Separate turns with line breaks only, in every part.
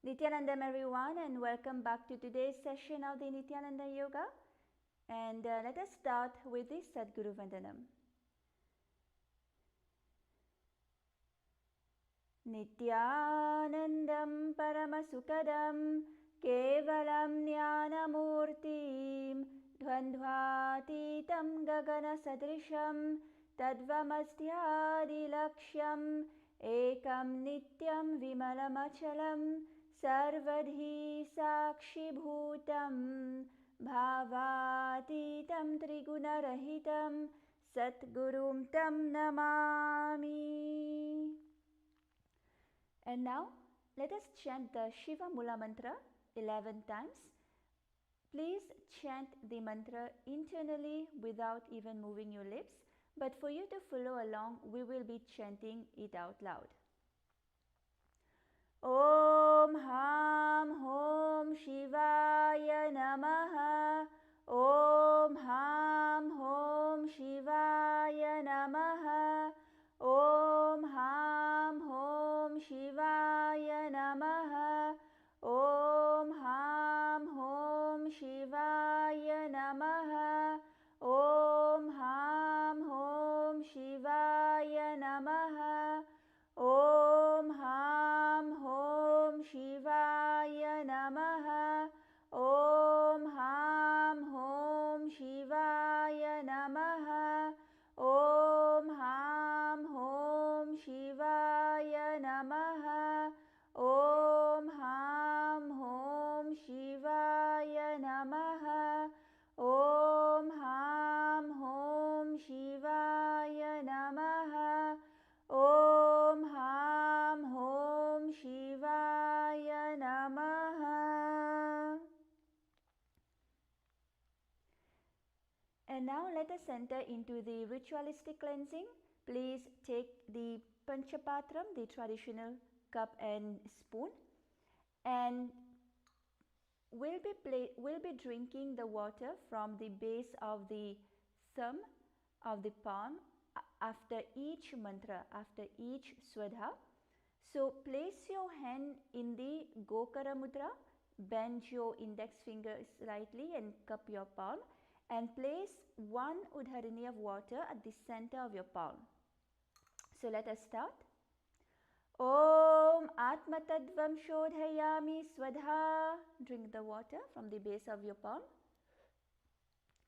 Nithyanandam everyone, and welcome back to today's session of the Nithyananda Yoga. And let us start with the Sadguru Vandanam. Nithyanandam Paramasukadam Kevalam Jnanamurtim Dvandvatitam Gagana Sadrisham Tadvamasthyadi Laksham Ekam Nityam Vimalamachalam Sarvadhi Sakshi Bhutam Bhavatitam Trigunarahitam Satgurum Tam Namami. And now let us chant the Shiva Mula mantra 11 times. Please chant the mantra internally without even moving your lips, but for you to follow along, we will be chanting it out loud. Om Ham Hom Shivaya Namaha. Om Ham Hom Shivaya Namaha. Om Ham Hom Shivaya Namaha. Om Ham Hom Shivaya Namaha. Om Ham Hom Shivaya Namaha. Om Ham Hom Shivaya Namaha. Om Ham Hom Shivaya Namaha. Om Ham Hom Shivaya Namaha. Om Ham Hom Shivaya Namaha. Om Ham Hom Shivaya Namaha. Om Ham Hom Shivaya Namaha. And now let us enter into the ritualistic cleansing. Please take the Panchapatram, the traditional cup and spoon, and we'll be drinking the water from the base of the thumb of the palm after each mantra, after each swadha. So place your hand in the Gokara Mudra, bend your index finger slightly and cup your palm, and place one udharini of water at the center of your palm. So let us start. Om Atma Tadvam Shodhayami Swadha. Drink the water from the base of your palm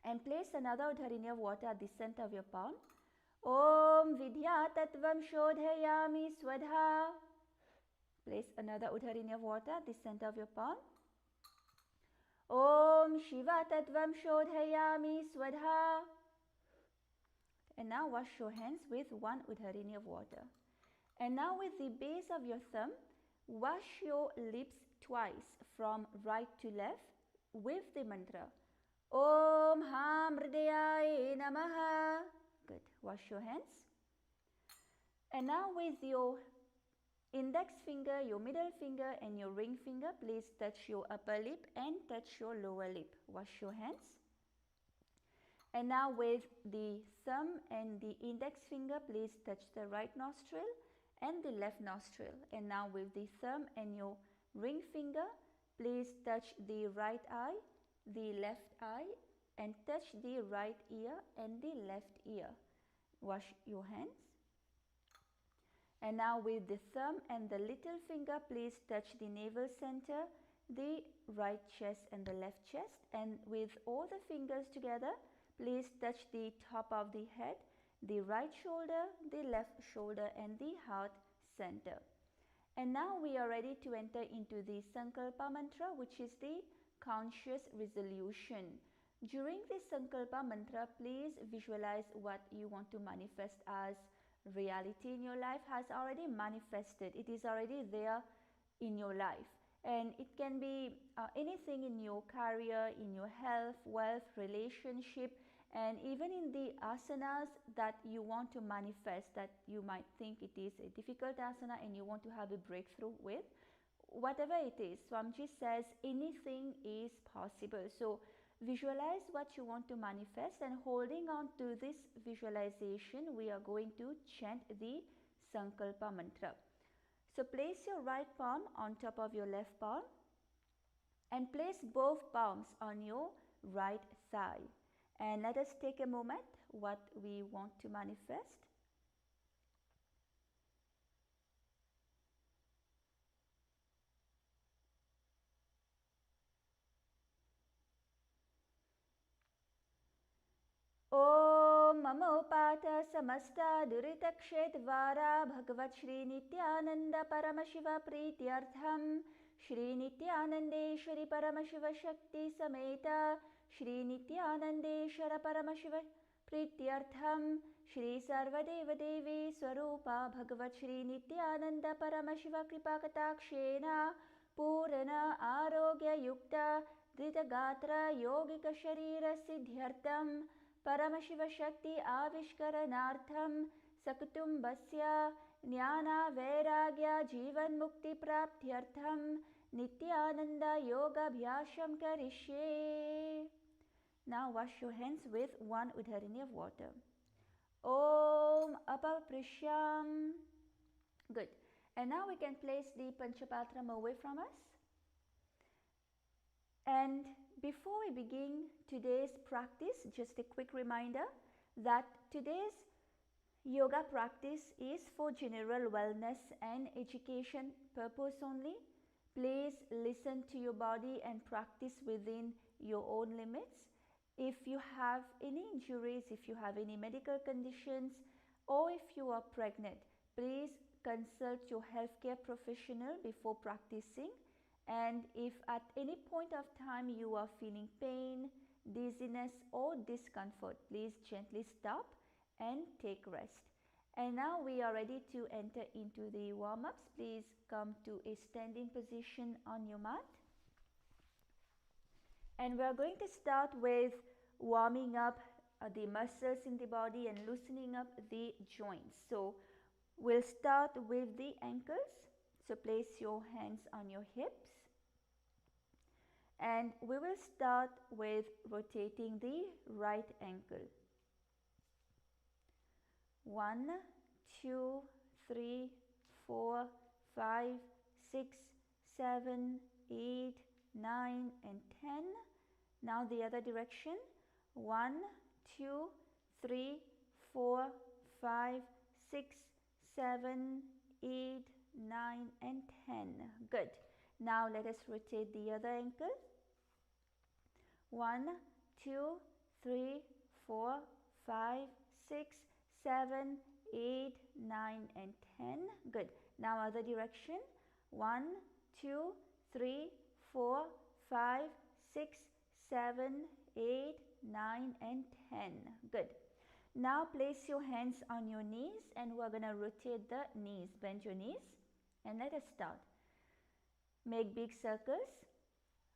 and place another udharini of water at the center of your palm. Om Vidya Tattvam Shodhayami Swadha. Place another udharini of water at the center of your palm. Om Shiva Tattvam Shodhayami Swadha. And now wash your hands with one udharini of water. And now with the base of your thumb, wash your lips twice from right to left with the mantra Om Ham Hridayaya Namaha. Good. Wash your hands. And now with your index finger, your middle finger and your ring finger, please touch your upper lip and touch your lower lip. Wash your hands. And now with the thumb and the index finger, please touch the right nostril and the left nostril. And now with the thumb and your ring finger, please touch the right eye, the left eye, and touch the right ear and the left ear. Wash your hands. And now with the thumb and the little finger, please touch the navel center, the right chest and the left chest. And with all the fingers together, please touch the top of the head, the right shoulder, the left shoulder and the heart center. And now we are ready to enter into the Sankalpa mantra, which is the conscious resolution. During this Sankalpa mantra, please visualize what you want to manifest as reality in your life has already manifested. It is already there in your life. And it can be anything in your career, in your health, wealth, relationship, and even in the asanas that you want to manifest, that you might think it is a difficult asana and you want to have a breakthrough with. Whatever it is, Swamiji says anything is possible. So visualize what you want to manifest, and holding on to this visualization, we are going to chant the Sankalpa mantra. So place your right palm on top of your left palm and place both palms on your right thigh. And let us take a moment what we want to manifest. Om Mamopata Samasta Duritakshettvara Bhagavat Shri Nithyananda Paramashiva Prityartham Shri Nithyanandeshwari Paramashiva Shakti Sameta Shri Nithyanandeshwara Paramashiva Prityartham Shri Sarvadeva Devi Swarupa Bhagavat Shri Nithyananda Paramashiva Kripakatakshena Purana Arogya Yukta Dritagatra Yogika Sharira Siddhyartham Paramashiva Shakti Avishkaranartham Sakutumbasya Jnana Vairagya Jivan Mukti Praptyartham Nithyananda Yoga Bhyasham Karishye. Now wash your hands with 1 udharini of water. Om Apaprishyam. Good. And now we can place the Panchapatram away from us. And before we begin today's practice, just a quick reminder that today's yoga practice is for general wellness and education purpose only. Please listen to your body and practice within your own limits. If you have any injuries, if you have any medical conditions, or if you are pregnant, please consult your healthcare professional before practicing. And if at any point of time you are feeling pain, dizziness or discomfort, please gently stop and take rest. And now we are ready to enter into the warm-ups. Please come to a standing position on your mat. And we are going to start with warming up the muscles in the body and loosening up the joints. So we'll start with the ankles. So place your hands on your hips. And we will start with rotating the right ankle. 1, 2, 3, 4, 5, 6, 7, 8, 9 and 10. Now the other direction. 1, 2, 3, 4, 5, 6, 7, 8, 9 and 10. Good. Now let us rotate the other ankle. 1, 2, 3, 4, 5, 6, 7, 8, 9 and 10. Good. Now other direction. 1, 2, 3, 4, 5, 6, 7, 8, 9 and 10. Good. Now place your hands on your knees and we're going to rotate the knees. Bend your knees and let us start. Make big circles.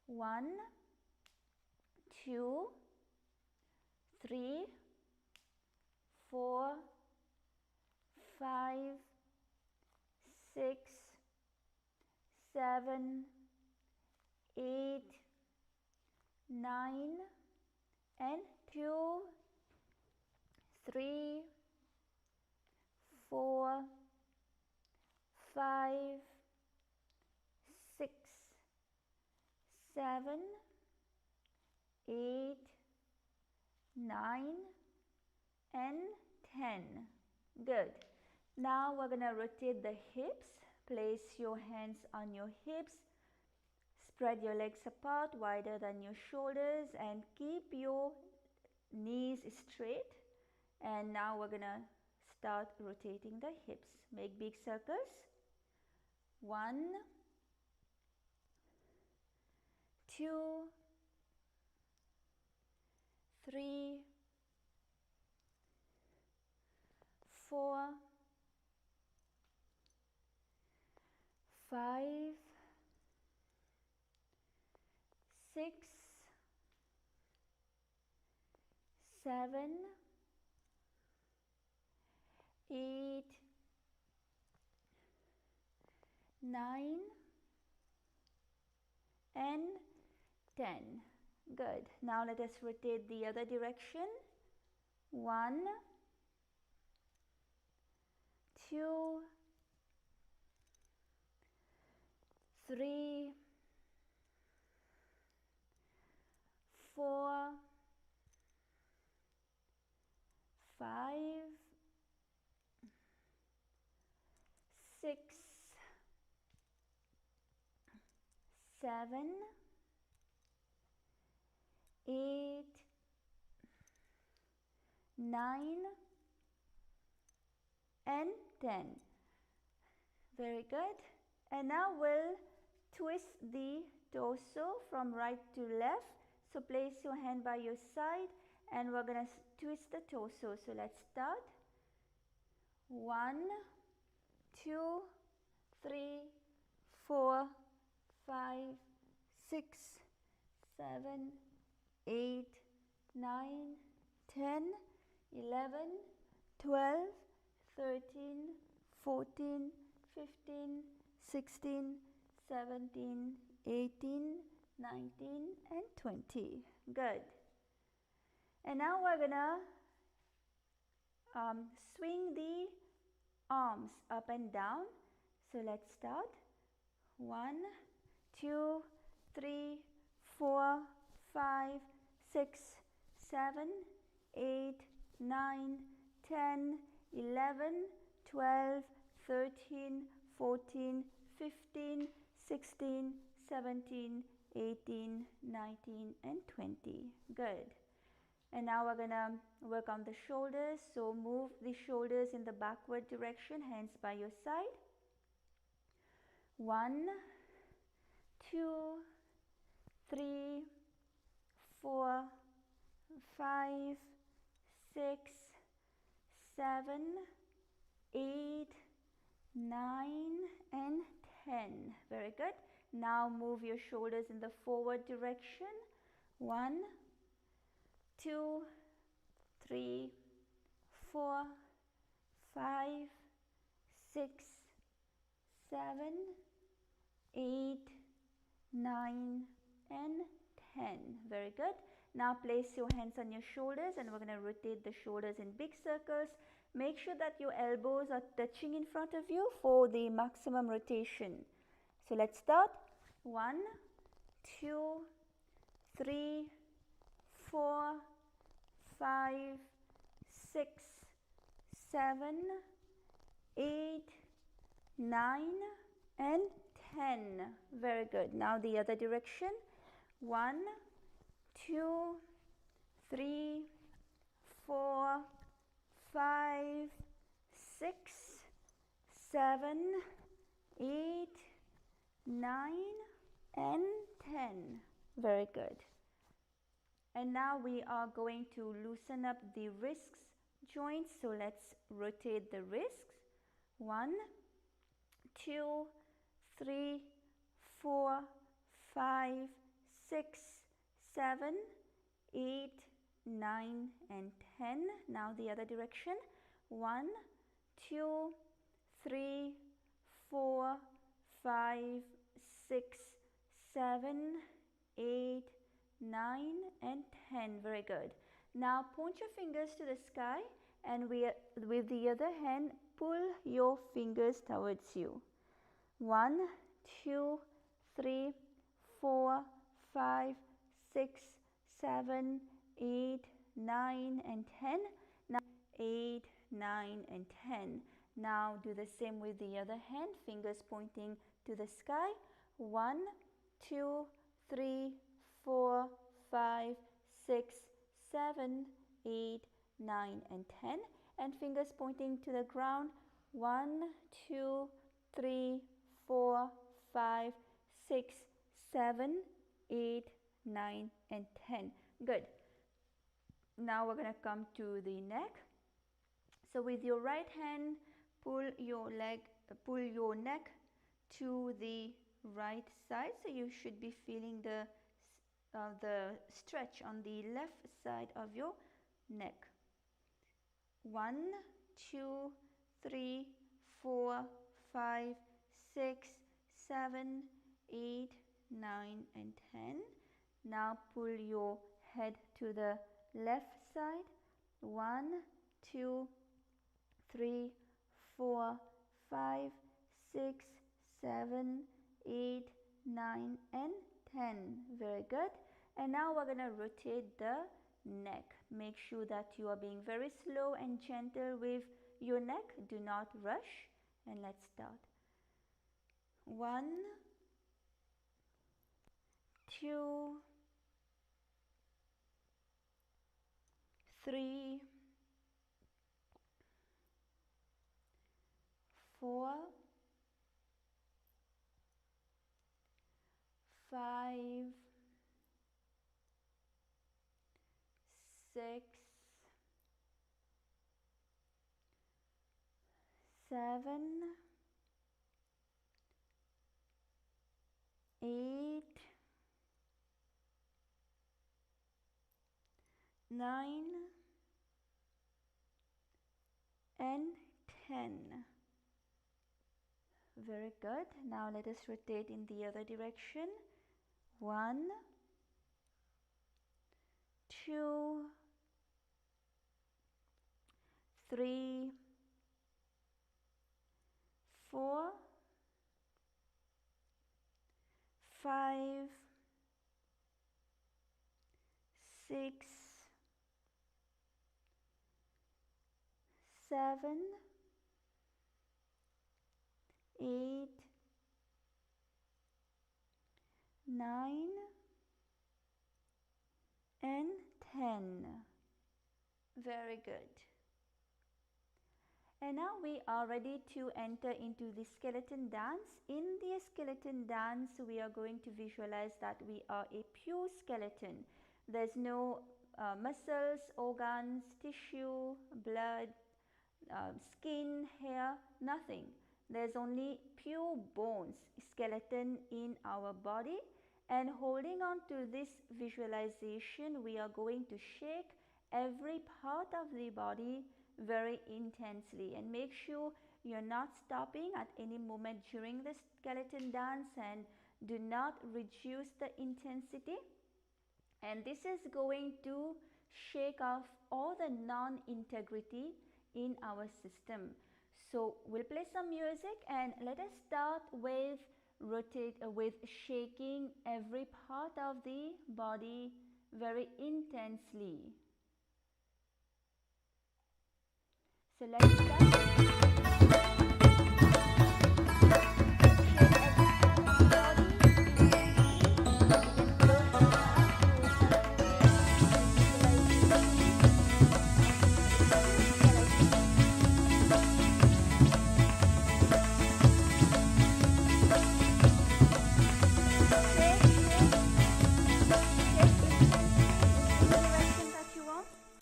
1, 2, 3, 4, 5, 6, 7, 8, 9 and 2, 3, 4, 5, 6, 7, 8, 9 and 10. Good. Now we're going to rotate the hips. Place your hands on your hips. Spread your legs apart wider than your shoulders and keep your knees straight. And now we're going to start rotating the hips. Make big circles. 1, 2, 3, 4, 5, 6, 7, 8, 9 and 10. Good. Now let us rotate the other direction. 1, 2, 3, 4, 5, 6, 7, 8, 9, and 10. Very good. And now we'll twist the torso from right to left. So place your hand by your side and we're going to twist the torso. So let's start. 1, 2, 3, 4, 5, 6, 7, 8, 9, 10, 11, 12, 13, 14, 15, 16, 17, 18, 19, and 20. Good. And now we're gonna swing the arms up and down. So let's start. 1, 2, 3, 4, 5, 6, 7, 8, 9, 10, 11, 12, 13, 14, 15, 16, 17, 18, 19, and 20. Good. And now we're gonna work on the shoulders. So move the shoulders in the backward direction, hands by your side. 1, 2, 3, 4, 5, 6, 7, 8, 9, and 10. Very good. Now move your shoulders in the forward direction. 1, 2, 3, 4, 5, 6, 7, 8, 9, and 10. Very good. Now place your hands on your shoulders and we're going to rotate the shoulders in big circles. Make sure that your elbows are touching in front of you for the maximum rotation. So let's start. 1, 2, 3, 4, 5, 6, 7, 8, 9, and 10. Very good. Now the other direction. 1, 2, 3, 4, 5, 6, 7, 8, 9, and 10. Very good. And now we are going to loosen up the wrists joints. So let's rotate the wrists. 1, 2, 3, 4, 5, 6, 7, 8, 9, and 10. Now the other direction. 1, 2, 3, 4, 5, 6, 7, 8, 9, and 10. Very good. Now point your fingers to the sky and with the other hand pull your fingers towards you. 1, 2, 3, 4, 5, 6, 7, 8, 9, and 10. Now 8, 9, and 10. Now do the same with the other hand, fingers pointing to the sky. 1, 2, 3, 4, 5, 6, 7, 8, 9, and 10. And fingers pointing to the ground. 1, 2, 3, 4, 5, 6, 7, 8, 9, and 10. Good. Now we're going to come to the neck. So with your right hand, pull your neck to the right side. So you should be feeling the stretch on the left side of your neck. 1, 2, 3, 4, 5, 6, 7, 8, 9, and 10. Now pull your head to the left side. 1, 2, 3, 4, 5, 6, 7, 8, 9 and 10. Very good. And now we're going to rotate the neck. Make sure that you are being very slow and gentle with your neck. Do not rush. And let's start. 1, 2, 3, 4, 5, 6, 7, 8, 9 and 10. Very good. Now let us rotate in the other direction. 1, 2, 3, 4, 5, 6, 7, 8, 9 and 10. Very good. And now we are ready to enter into the skeleton dance. In the skeleton dance, we are going to visualize that we are a pure skeleton. There's no muscles, organs, tissue, blood, skin, hair, nothing. There's only pure bones, skeleton in our body. And holding on to this visualization, we are going to shake every part of the body very intensely, and make sure you're not stopping at any moment during the skeleton dance, and do not reduce the intensity. And this is going to shake off all the non-integrity in our system. So we'll play some music and let us start with with shaking every part of the body very intensely. So let's start.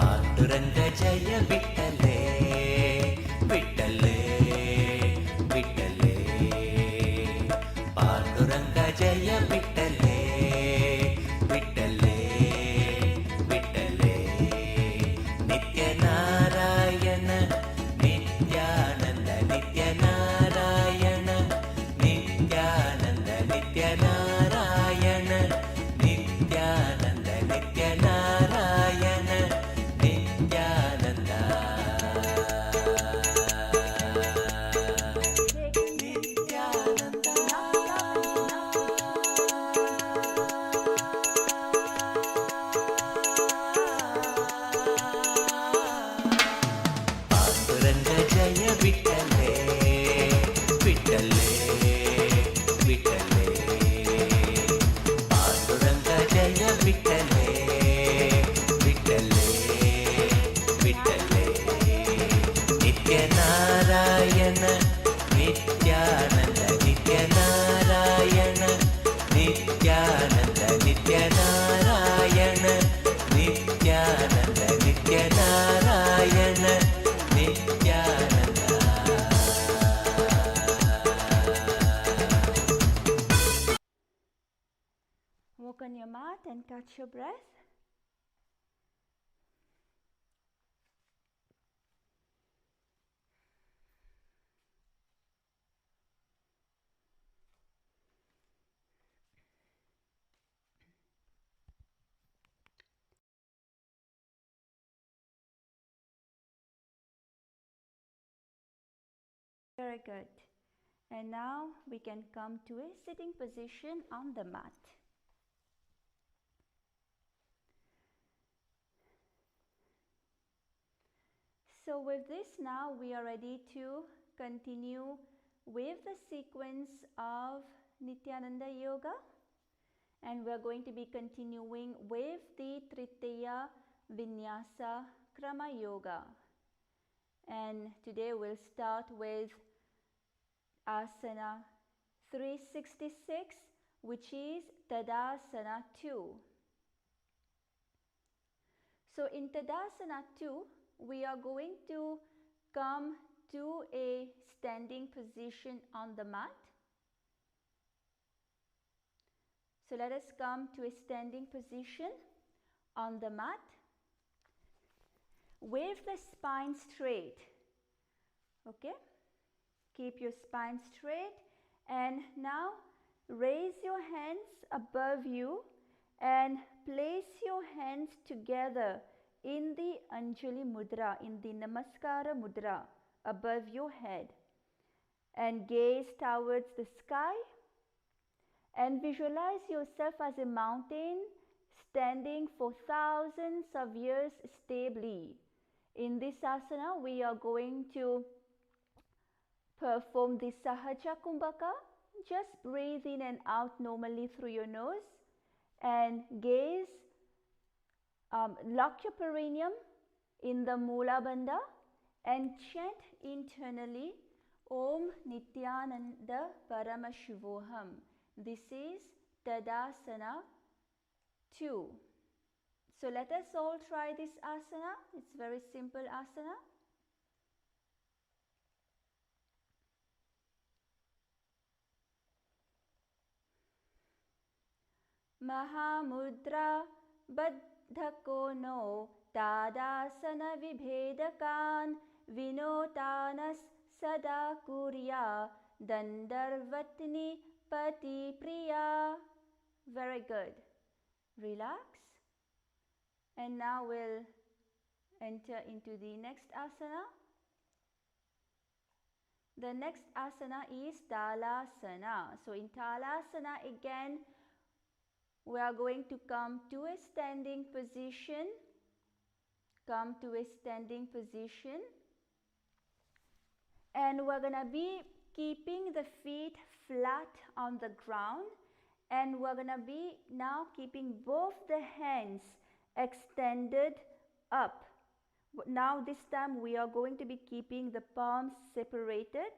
Pandurang जय विठ्ठले विठ्ठले विठ्ठले पांडुरंग जय विठ्ठले विठ्ठले विठ्ठले नित्य नारायण नित्यानंद नित्य नारायण नित्यानंद नित्य नारायण नित्यानंद नित्य Narayan
Walk on your mat and catch your breath. Very good. And now we can come to a sitting position on the mat. So with this now we are ready to continue with the sequence of Nithyananda Yoga, and we are going to be continuing with the Trithiya Vinyasa Krama Yoga. And today we'll start with Asana 366, which is Tadasana 2. So in Tadasana 2, we are going to come to a standing position on the mat. So let us come to a standing position on the mat with the spine straight. Okay? Keep your spine straight, and now raise your hands above you and place your hands together in the Anjali Mudra, in the Namaskara Mudra above your head, and gaze towards the sky and visualize yourself as a mountain standing for thousands of years stably. In this asana, we are going to perform the Sahaja Kumbhaka. Just breathe in and out normally through your nose and gaze, lock your perineum in the Mula Bandha and chant internally Om Nithyananda Paramashivoham. This is Tadasana 2. So let us all try this asana. It's very simple asana. Mahamudra Baddhakono Tadasana Vibhedakan Vinotanas Sada Kurya Dandarvatni Pati Priya. Very good. Relax. And now we'll enter into the next asana. The next asana is Talasana. So in Talasana again, we are going to come to a standing position. Come to a standing position. And we're going to be keeping the feet flat on the ground. And we're going to be now keeping both the hands extended up. Now this time we are going to be keeping the palms separated.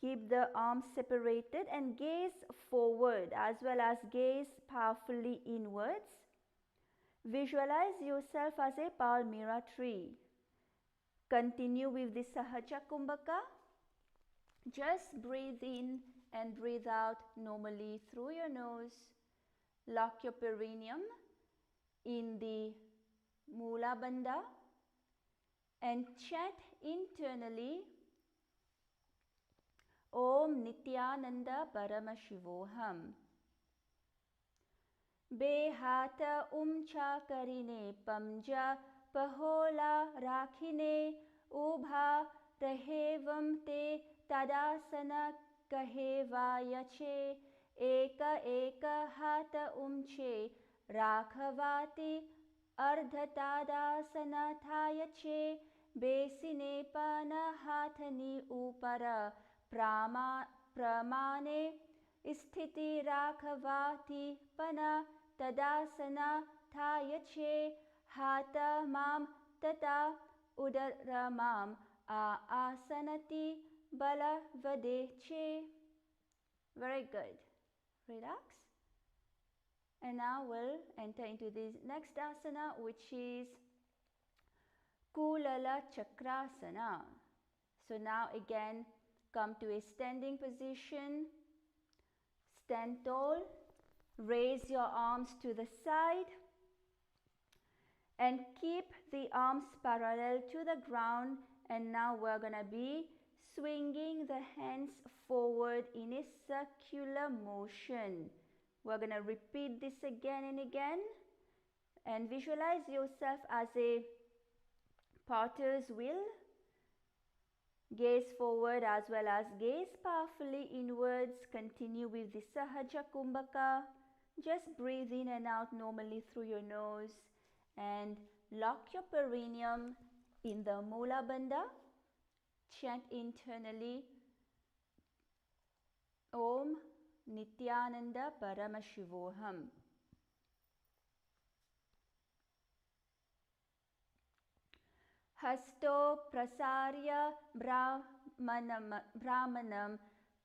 Keep the arms separated and gaze forward as well as gaze powerfully inwards. Visualize yourself as a palmyra tree. Continue with the Sahaja Kumbhaka. Just breathe in and breathe out normally through your nose. Lock your perineum in the Mula Bandha and chant internally Om Nithyananda Paramashivoham. Behata umcha karine pamja pahola rakhine ubha rahevam te tadasana kahevayache eka eka hata umche rakhavati ardhatadasana thayache besine pana hathani upara pramane sthiti rakhavati pana tadasana thayache hata mam tata udaramam asanati bala vadeche. Very good. Relax. And now we'll enter into the next asana, which is Kulala Chakrasana. So now again, come to a standing position. Stand tall. Raise your arms to the side. And keep the arms parallel to the ground. And now we're going to be swinging the hands forward in a circular motion. We're going to repeat this again and again. And visualize yourself as a potter's wheel. Gaze forward as well as gaze powerfully inwards. Continue with the Sahaja Kumbhaka. Just breathe in and out normally through your nose and lock your perineum in the Mula Bandha. Chant internally Om Nithyananda Paramashivoham. Hasto prasarya brahmanam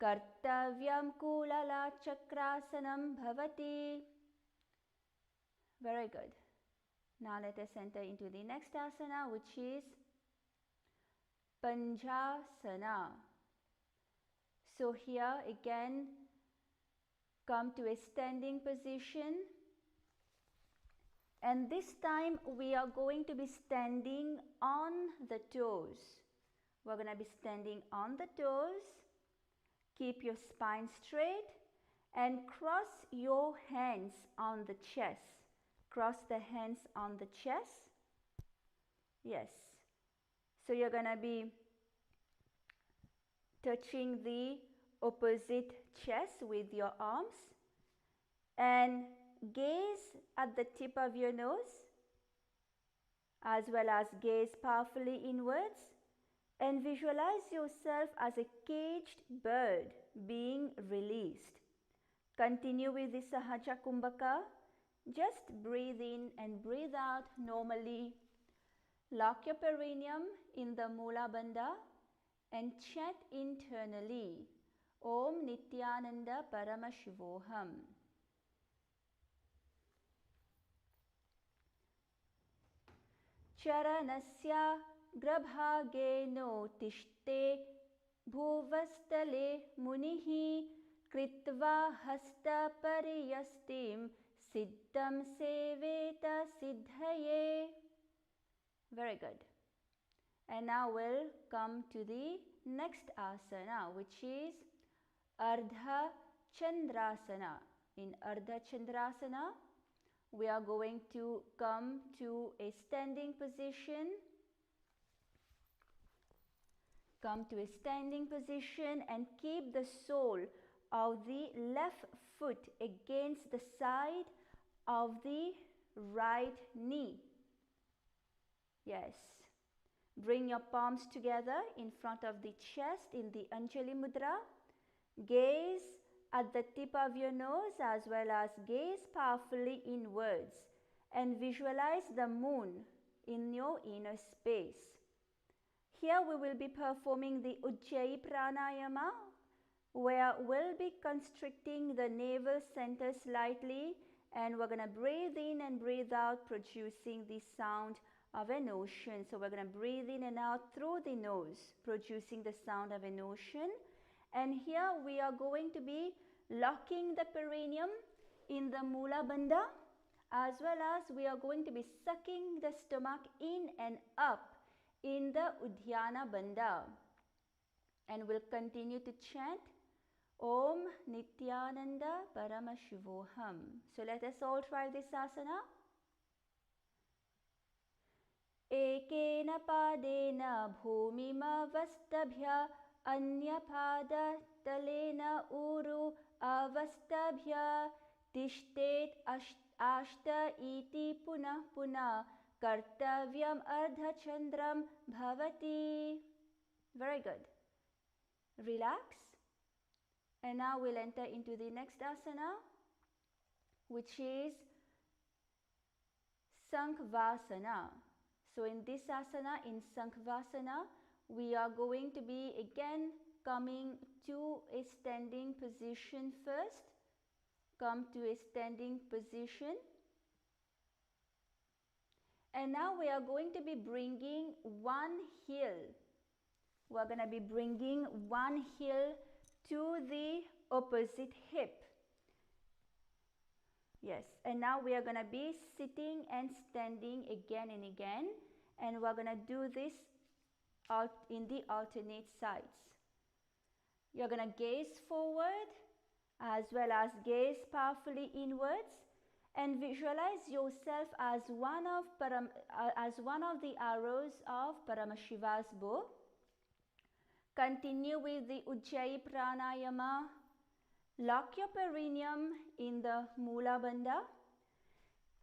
kartavyam kulala chakrasanam bhavati. Very good. Now let us enter into the next asana, which is Panjasana. So here again, come to a standing position. And this time we are going to be standing on the toes. We're going to be standing on the toes. Keep your spine straight and cross your hands on the chest. Cross the hands on the chest. Yes. So you're going to be touching the opposite chest with your arms and gaze at the tip of your nose as well as gaze powerfully inwards and visualize yourself as a caged bird being released. Continue with the Sahaja Kumbhaka. Just breathe in and breathe out normally. Lock your perineum in the Mula Bandha and chant internally Om Nithyananda Paramashivoham. Charanasya grabhageno tishte bhuvastale munihi kritva hasta pariyastim siddham seveta siddhaye. Very good. And now we'll come to the next asana, which is Ardha Chandrasana. In Ardha Chandrasana, we are going to come to a standing position. Come to a standing position and keep the sole of the left foot against the side of the right knee. Yes. Bring your palms together in front of the chest in the Anjali Mudra. Gaze at the tip of your nose as well as gaze powerfully inwards and visualize the moon in your inner space. Here we will be performing the Ujjayi Pranayama, where we'll be constricting the navel center slightly and we're going to breathe in and breathe out, producing the sound of an ocean. So we're going to breathe in and out through the nose, producing the sound of an ocean. And here we are going to be locking the perineum in the Mula Bandha, as well as we are going to be sucking the stomach in and up in the Udhyana Bandha. And we'll continue to chant Om Nithyananda Paramashivoham. So let us all try this asana. Ekena padena bhumimavastabhya anyapada talena uru avastabhya tishtet ashta iti punah punah kartavyam ardha chandram bhavati. Very good. Relax. And now we'll enter into the next asana, which is Sankhvasana. So in this asana, in Sankhvasana, we are going to be again coming to a standing position first. Come to a standing position. And now we are going to be bringing one heel. We're going to be bringing one heel to the opposite hip. Yes, and now we are going to be sitting and standing again and again, and we're going to do this out in the alternate sides. You're going to gaze forward as well as gaze powerfully inwards and visualize yourself as one of the arrows of Paramashiva's bow. Continue with the Ujjayi Pranayama. Lock your perineum in the Mula Bandha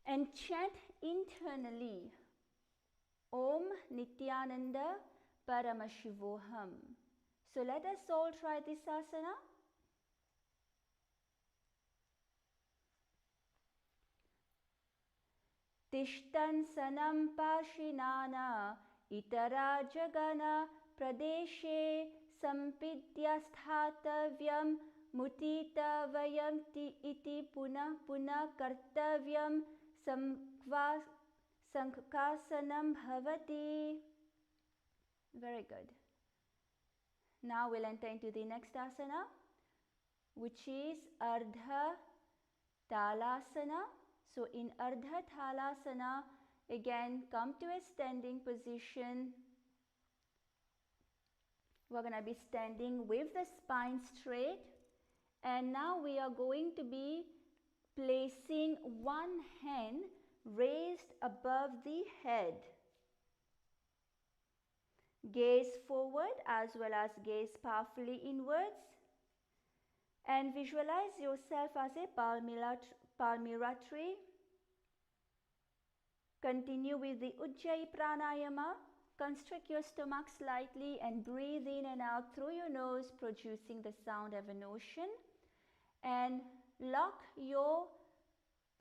and chant internally Om Nithyananda Paramashivoham. So let us all try this asana. Tishtan sanam pashinana itara jagana pradeshe sampidhyasthathavyam mutita vayamti iti puna puna kartavyam sankasanam bhavati. Very good. Now we'll enter into the next asana, which is Ardha Talasana. So in Ardha Talasana, again come to a standing position. We're going to be standing with the spine straight, and now we are going to be placing one hand raised above the head. Gaze forward as well as gaze powerfully inwards, and visualize yourself as a palmyra tree. Continue with the Ujjayi Pranayama. Constrict your stomach slightly and breathe in and out through your nose, producing the sound of an ocean. And lock your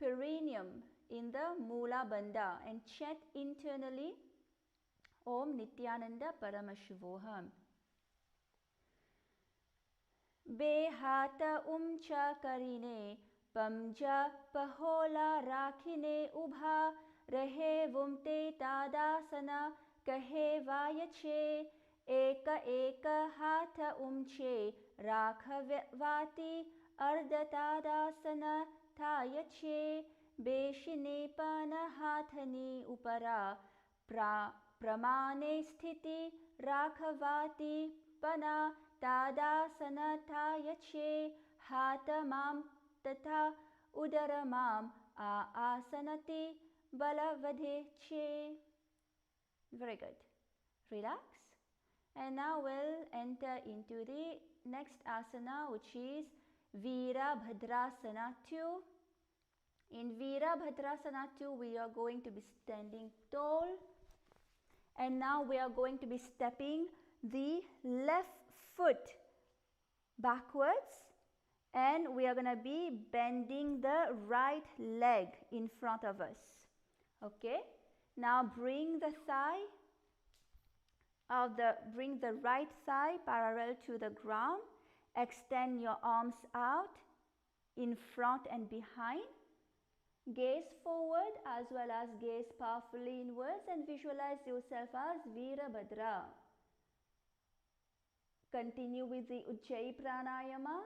perineum in the Mula Bandha and chant internally Om Nithyananda Paramashivoham. Behata umcha karine pamja pahola rakhine ubha rahe vumte tadasana kahe vayache eka eka hatha umche rakhavati ardha tadasana thayache beshine pana hathani upara pramane sthiti rakhavati pana tadasana thayache hatamam tatha udaramam aasanati balavadheche. Very good. Relax. And now we'll enter into the next asana, which is Virabhadrasana 2. In Virabhadrasana 2, we are going to be standing tall. And now we are going to be stepping the left foot backwards, and we are going to be bending the right leg in front of us. Okay, now bring the right thigh parallel to the ground. Extend your arms out in front and behind. Gaze forward as well as gaze powerfully inwards, and visualize yourself as Virabhadra. Continue with the Ujjayi Pranayama.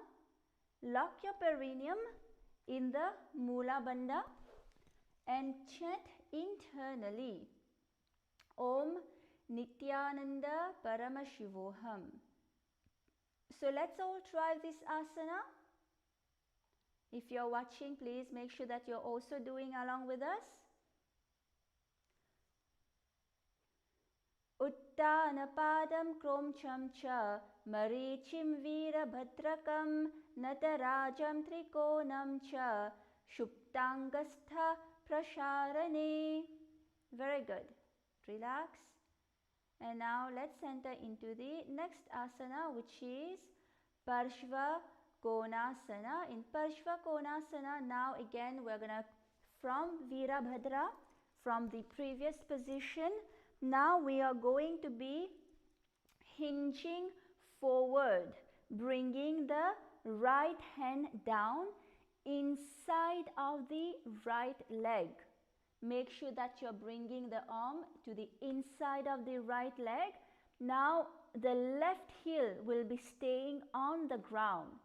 Lock your perineum in the Mula Bandha and chant internally Om Nithyananda Paramashivoham. So let's all try this asana. If you're watching, please make sure that you're also doing along with us. Uttanapadam kromcham cha marichim virabhadrakam natarajam trikonam cha shuptangastha prasharane. Very good. Relax. And now let's enter into the next asana, which is Parshva Konasana. In Parshva Konasana, now again we're going to, from Virabhadra, from the previous position, now we are going to be hinging forward, bringing the right hand down inside of the right leg. Make sure that you're bringing the arm to the inside of the right leg. Now the left heel will be staying on the ground.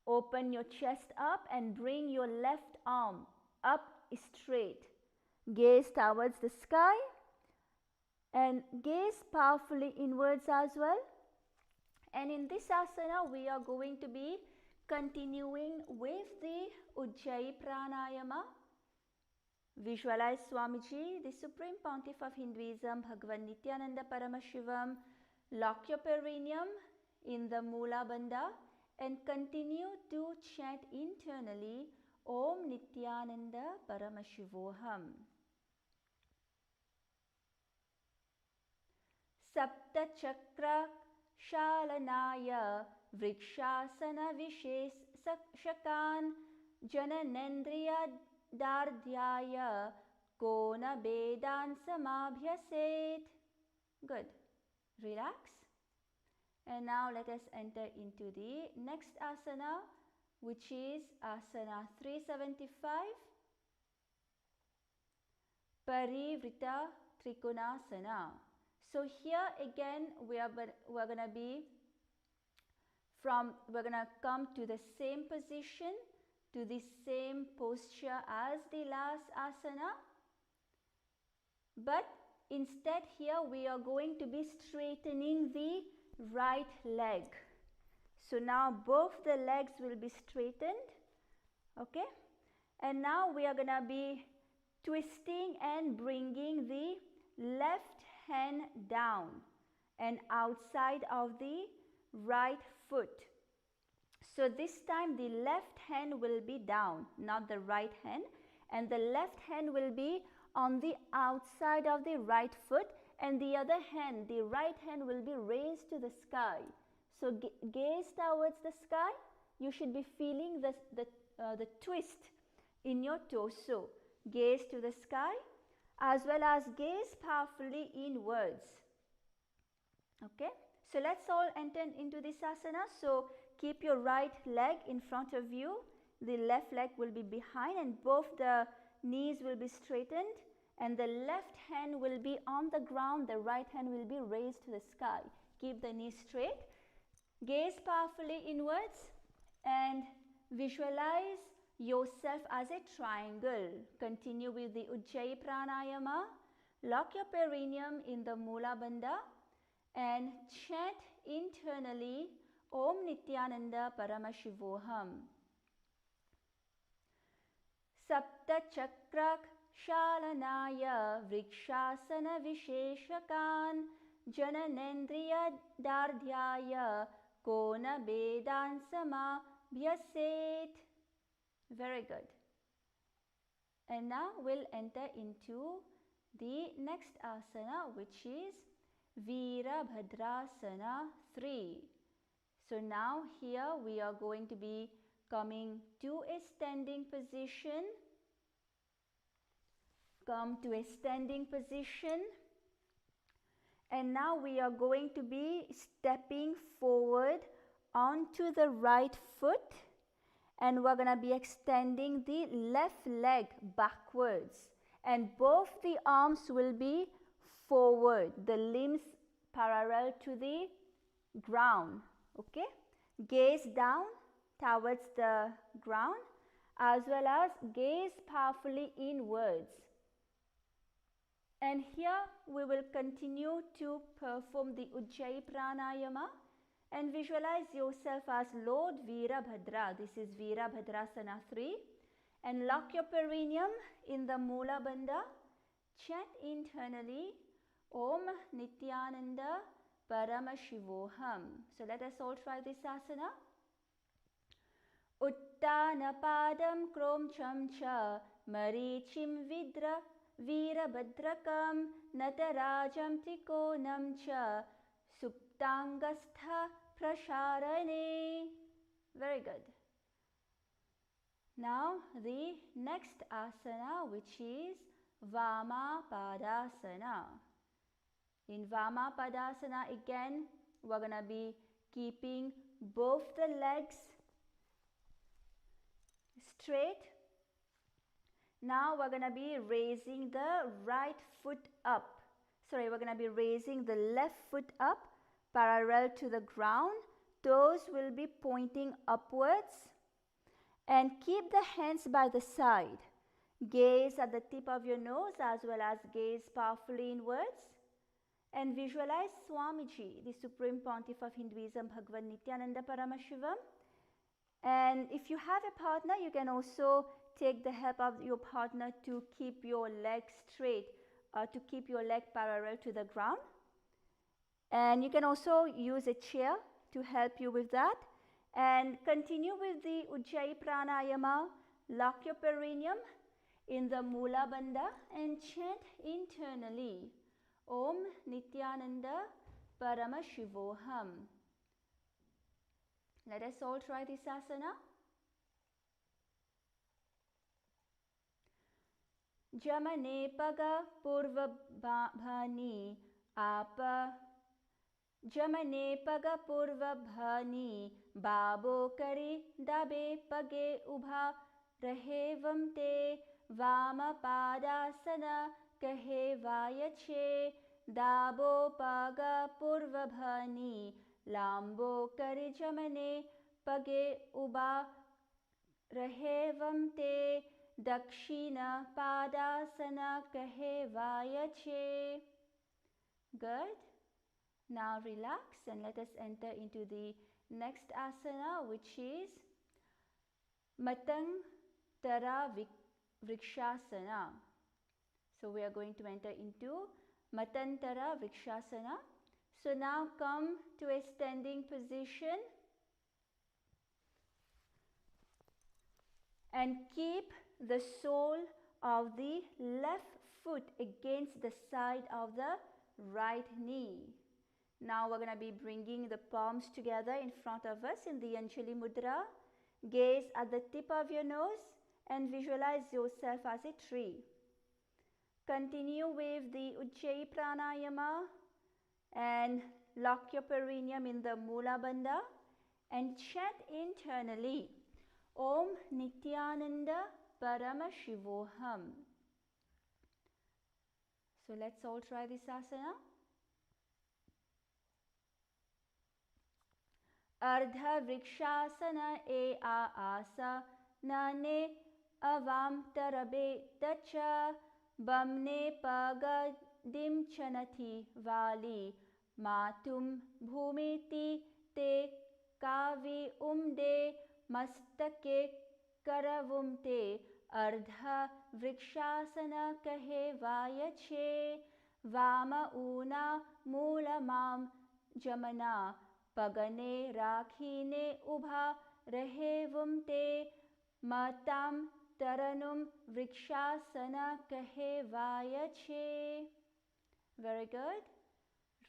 Open your chest up and bring your left arm up straight. Gaze towards the sky and gaze powerfully inwards as well. And in this asana, we are going to be continuing with the Ujjayi Pranayama. Visualize Swamiji, the Supreme Pontiff of Hinduism, Bhagavan Nithyananda Paramashivam, Lock your perineum in the Mula Bandha and continue to chant internally Om Nithyananda Paramashivoham. Sapta Chakra Shalanaya Vrikshasana Visheshakan Jananendriya Dardhyaya Kona Bedan Samabhyaset. Good. Relax. And now let us enter into the next asana, which is asana 375, Parivrita Trikonasana. So here again we're gonna come to the same position, to the same posture as the last asana, but instead here we are going to be straightening the right leg. So now both the legs will be straightened, okay? And now we are gonna be twisting and bringing the left hand down and outside of the right foot. So this time the left hand will be down, not the right hand, and the left hand will be on the outside of the right foot, and the other hand, the right hand, will be raised to the sky. So gaze towards the sky. You should be feeling the twist in your torso. Gaze to the sky as well as gaze powerfully inwards. Okay, so let's all enter into this asana. So keep your right leg in front of you, the left leg will be behind, and both the knees will be straightened, and the left hand will be on the ground, the right hand will be raised to the sky. Keep the knees straight, gaze powerfully inwards, and visualize yourself as a triangle. Continue with the Ujjayi Pranayama. Lock your perineum in the Mula Bandha and chant internally Om Nithyananda Paramashivoham. Sapta Chakrak Shalanaya Vrikshasana Visheshakan Jananendriya Dardhyaya Kona Bedan Samabhyaset. Very good. And now we'll enter into the next asana, which is Virabhadrasana 3. So now here we are going to be coming to a standing position. Come to a standing position. And now we are going to be stepping forward onto the right foot. And we're going to be extending the left leg backwards. And both the arms will be forward, the limbs parallel to the ground. Okay? Gaze down towards the ground as well as gaze powerfully inwards. And here we will continue to perform the Ujjayi Pranayama and visualize yourself as Lord Virabhadra. This is Virabhadrasana 3. And lock your perineum in the Mula Bandha. Chant internally Om Nithyananda Paramashivoham. So let us all try this asana. Uttana Padam Krom Cham Cha Marichim Vidra Virabhadrakam Natarajam Trikonam Cha Suptangastha Prasharane. Very good. Now the next asana, which is Vamapadasana. In Vamapadasana again we're going to be keeping both the legs straight. Now we're going to be raising the right foot up. Sorry, we're going to be raising the left foot up parallel to the ground. Toes will be pointing upwards. And keep the hands by the side. Gaze at the tip of your nose as well as gaze powerfully inwards. And visualize Swamiji, the Supreme Pontiff of Hinduism, Bhagavan Nithyananda Paramashivam. And if you have a partner, you can also take the help of your partner to keep your leg straight, to keep your leg parallel to the ground. And you can also use a chair to help you with that. And continue with the Ujjayi Pranayama. Lock your perineum in the Mula Bandha and chant internally Om Nithyananda Parama Shivoham. Let us all try this asana. Jamane Paga Purva Bhani Apa Jamane Paga Purva Bhani Babo Kari Dabe Page Ubha Rahevam Te Vama Padasana Kahe Vayache Dabo Paga Purva Bhani Lambo Kari Jamane Page Ubha Rahevam Te Dakshina Padasana Kahe Vayache. Good. Now relax and let us enter into the next asana, which is Matang Tara Vrikshasana. So we are going to enter into Matantara Vrikshasana. So now come to a standing position and keep the sole of the left foot against the side of the right knee. Now we're going to be bringing the palms together in front of us in the Anjali Mudra. Gaze at the tip of your nose and visualize yourself as a tree. Continue with the Ujjayi Pranayama and lock your perineum in the Mula Bandha and chant internally Om Nithyananda Parama Shivoham. So let's all try this asana. Ardha Vrikshasana E Asa Nane Avam Tarabe Dacha Bamne Pagadim Chanati Vali Matum Bhumiti Te Kavi Umde Mastake Karavumte Ardha Vrikshasana Kahe Vayache Vama Una Mula Mam Jamana Pagane Rakhine Ubha Rahevumte Matam Taranum Vrikshasana Kahe Vayache. Very good.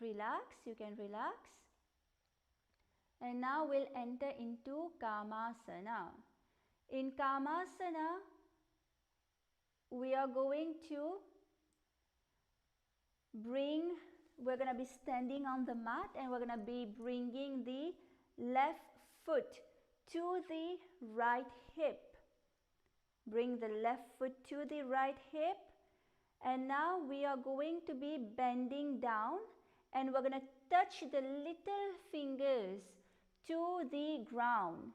Relax, you can relax. And now we'll enter into Kamasana. In Kamasana, we are going to we're going to be standing on the mat and we're going to be bringing the left foot to the right hip. Bring the left foot to the right hip. And now we are going to be bending down and we're going to touch the little fingers to the ground.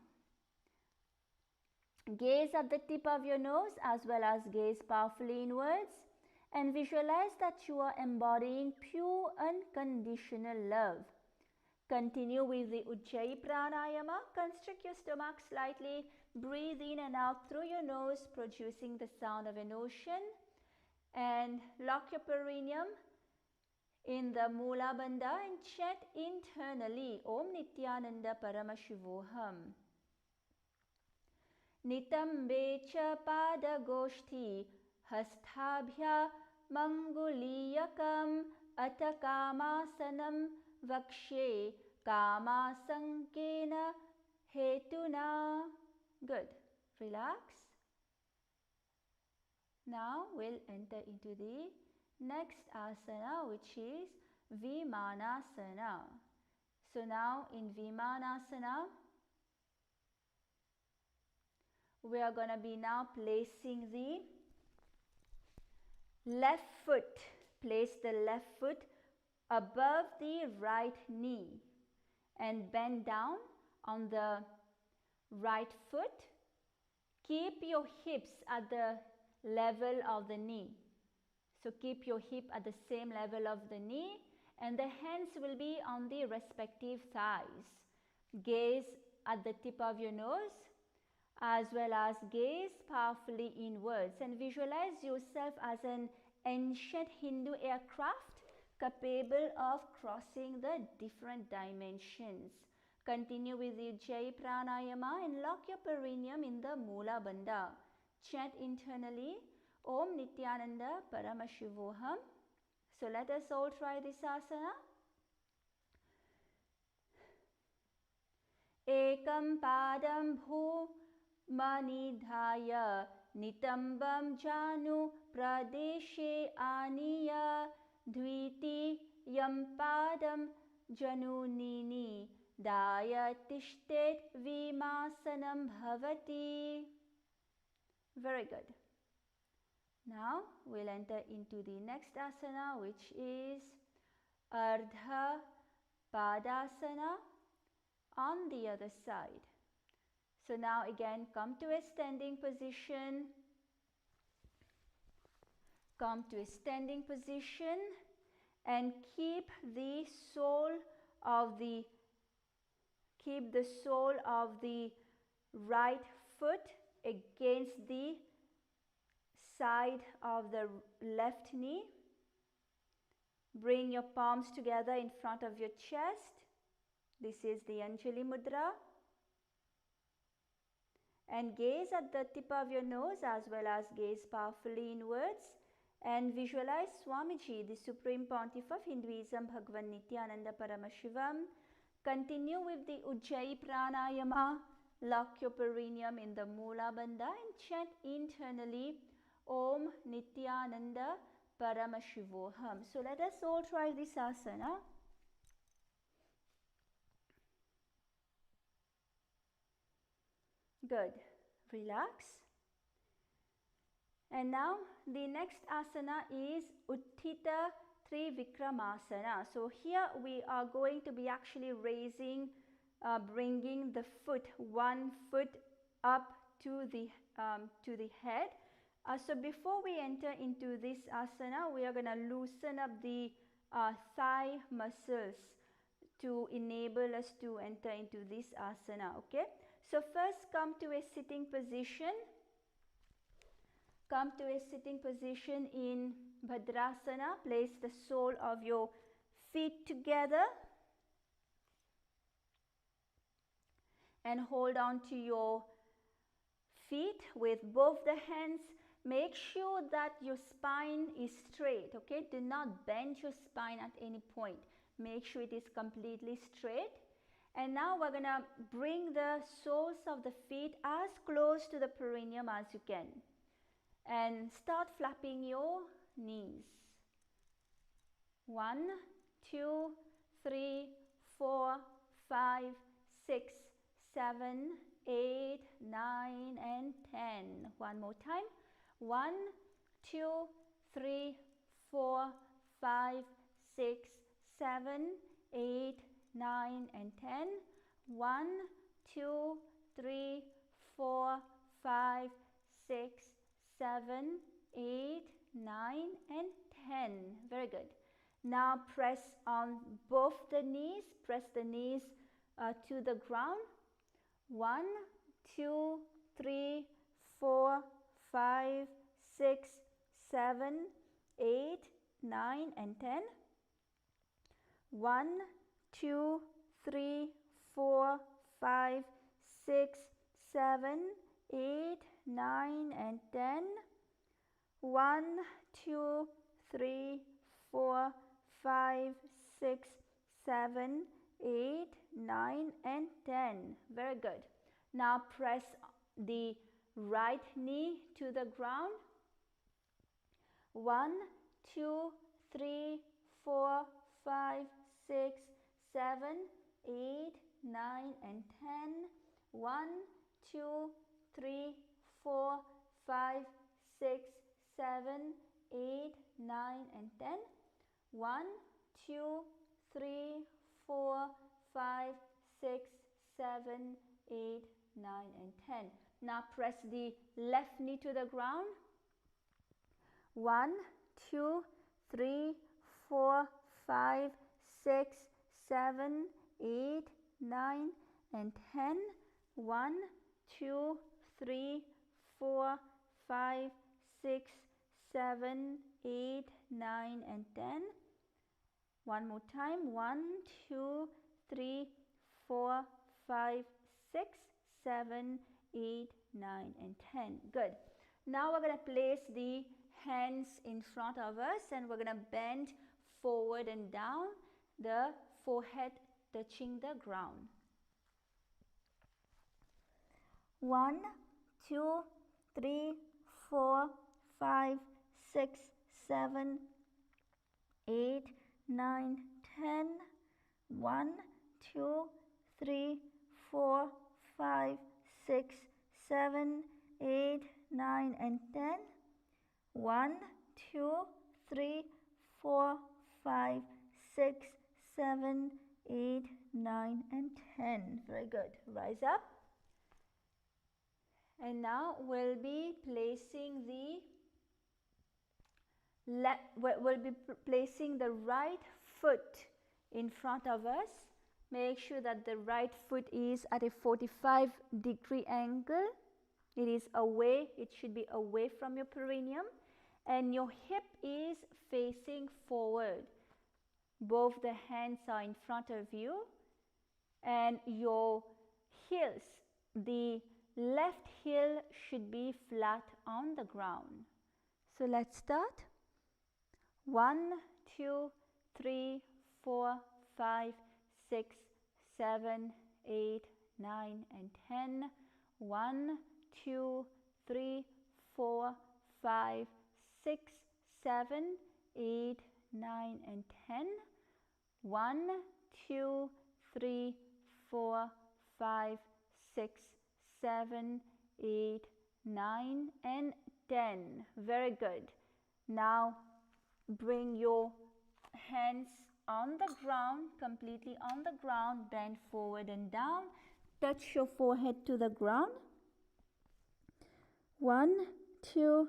Gaze at the tip of your nose as well as gaze powerfully inwards and visualize that you are embodying pure unconditional love. Continue with the Ujjayi Pranayama. Constrict your stomach slightly. Breathe in and out through your nose, producing the sound of an ocean. And lock your perineum in the Mula Bandha and chant internally Om Nithyananda Parama Shivoham. Nitambe cha pada goshti Hasthabhya Manguliyakam Atakamasanam Vakshe Kamasankena Hetuna. Good. Relax. Now we'll enter into the next asana, which is Vimanasana. So now in Vimanasana, we are going to be now placing the left foot. Place the left foot above the right knee and bend down on the right foot. Keep your hips at the level of the knee. So keep your hip at the same level of the knee and the hands will be on the respective thighs. Gaze at the tip of your nose as well as gaze powerfully inwards and visualize yourself as an ancient Hindu aircraft capable of crossing the different dimensions. Continue with the Ujjayi Pranayama and lock your perineum in the Mula Bandha. Chant internally, Om Nithyananda Paramashivoham. So let us all try this asana. Ekam padam bhumanidhaya nitambam janu pradeshe aniya dviti yam padam janunini daya tishtet vimasanam bhavati. Very good. Now we'll enter into the next asana, which is Ardha Padasana on the other side. So now again come to a standing position. Come to a standing position and keep the sole of the right foot against the side of the left knee. Bring your palms together in front of your chest. This is the Anjali Mudra. And gaze at the tip of your nose as well as gaze powerfully inwards. And visualize Swamiji, the Supreme Pontiff of Hinduism, Bhagavan Nithyananda Paramashivam. Continue with the Ujjayi Pranayama. Lock your perineum in the Mula Bandha and chant internally Om Nithyananda Paramashivoham. So let us all try this asana. Good. Relax. And now the next asana is Utthita Trivikramasana. So here we are going to be actually raising, bringing the foot, one foot up to the head. So before we enter into this asana, we are going to loosen up the thigh muscles to enable us to enter into this asana. Okay. So first come to a sitting position. Come to a sitting position in Bhadrasana. Place the sole of your feet together and hold on to your feet with both the hands. Make sure that your spine is straight, okay? Do not bend your spine at any point. Make sure it is completely straight. And now we're going to bring the soles of the feet as close to the perineum as you can. And start flapping your knees. 1, 2, 3, 4, 5, 6, 7, 8, 9, and 10. One more time. 1, 2, 3, 4, 5, 6, 7, 8, 9, and 10. 1, 2, 3, 4, 5, 6, 7, 8, 9, and 10. Very good. Now press on both the knees. Press the knees to the ground. 1, 2, 3, 4, 5, 6, 7, 8, 9, and 10. 1, 2, 3, 4, 5, 6, 7, 8, 9, and 10. 1, 2, 3, 4, 5, 6, 7, 8, 9, and 10. Very good. Now press the right knee to the ground. 1, 2, 3, 4, 5, 6, 7, 8, 9, and 10. 1, 2, 3, 4, 5, 6, 7, 8, 9, and 10. 1, 2, 3, 4, 5, 6, 7, 8, 9, and 10. Now press the left knee to the ground. 1, 2, 3, 4, 5, 6, 7, 8, 9, and 10. 1, 2, 3, 4, 5, 6, 7, 8, 9, and 10. One more time. 1, 2, 3, 4, 5, 6, 7, 8, 9 and 10. Good. Now we're going to place the hands in front of us and we're going to bend forward and down, the forehead touching the ground. 1, 2, 3, 4, 5, 6, 7, 8, 9, 10. 1, 2, 3, 4, 5, 6, 7, 8, 9 and 10. 1, 2, 3, 4, 5, 6, 7, 8, 9 and 10. Very good. Rise up. And now we'll be placing the right foot in front of us. Make sure that the right foot is at a 45-degree angle. It is away, it should be away from your perineum, and your hip is facing forward. Both the hands are in front of you and your heels, the left heel should be flat on the ground. So let's start. 1, 2, 3, 4, 5, 6, 7, 8, 9 and 10. 1, 2, 3, 4, 5, 6, 7, 8, 9 and 10. 1, 2, 3, 4, 5, 6, 7, 8, 9 and 10. Very good. Now bring your hands on the ground, completely on the ground, bend forward and down, touch your forehead to the ground. 1, 2,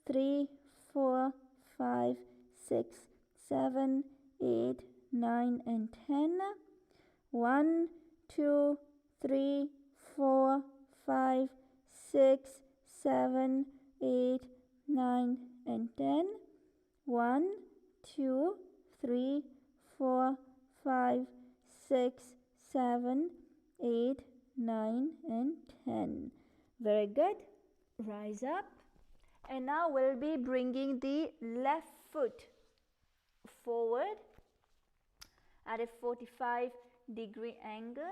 3, 4, 5, 6, 7, 8, 9 and 10. 1, 2, 3, 4, 5, 6, 7, 8, 9 and 10. 1, 2, 3, 4, 5, 6, 7, 8, 9 and 10. Very good. Rise up. And now we'll be bringing the left foot forward at a 45-degree angle,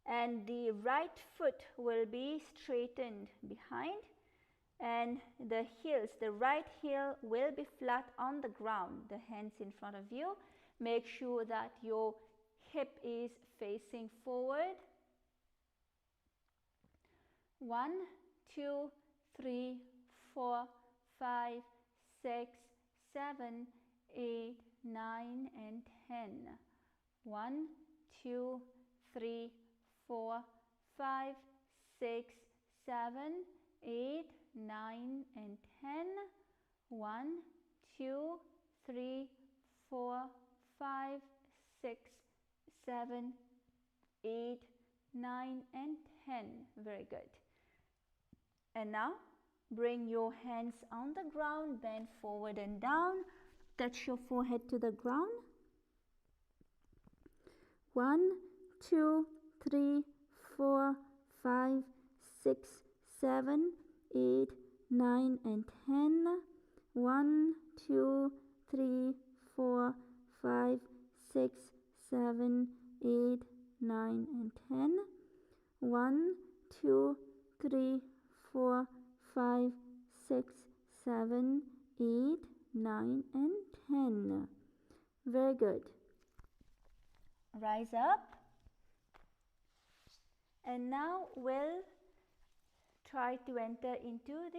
and the right foot will be straightened behind, and the right heel will be flat on the ground, the hands in front of you. Make sure that your hip is facing forward. 1, 2, 3, 4, 5, 6, 7, 8, 9 and 10. 1, 2, 3, 4, 5, 6, 7, 8, 9 and 10. 1, 2, 3, 4, 5, 6, 7, 8, 9 and 10. Very good. And now bring your hands on the ground, bend forward and down, touch your forehead to the ground. 1, 2, 3, 4, 5, 6, 7, 8, 9 and 10. 1, 2, 3, 4, 5, 6, 7, 8, 9 and 10. 1, 2, 3, 4, 5, 6, 7, 8, 9 and 10. Very good. Rise up. And now we'll try to enter into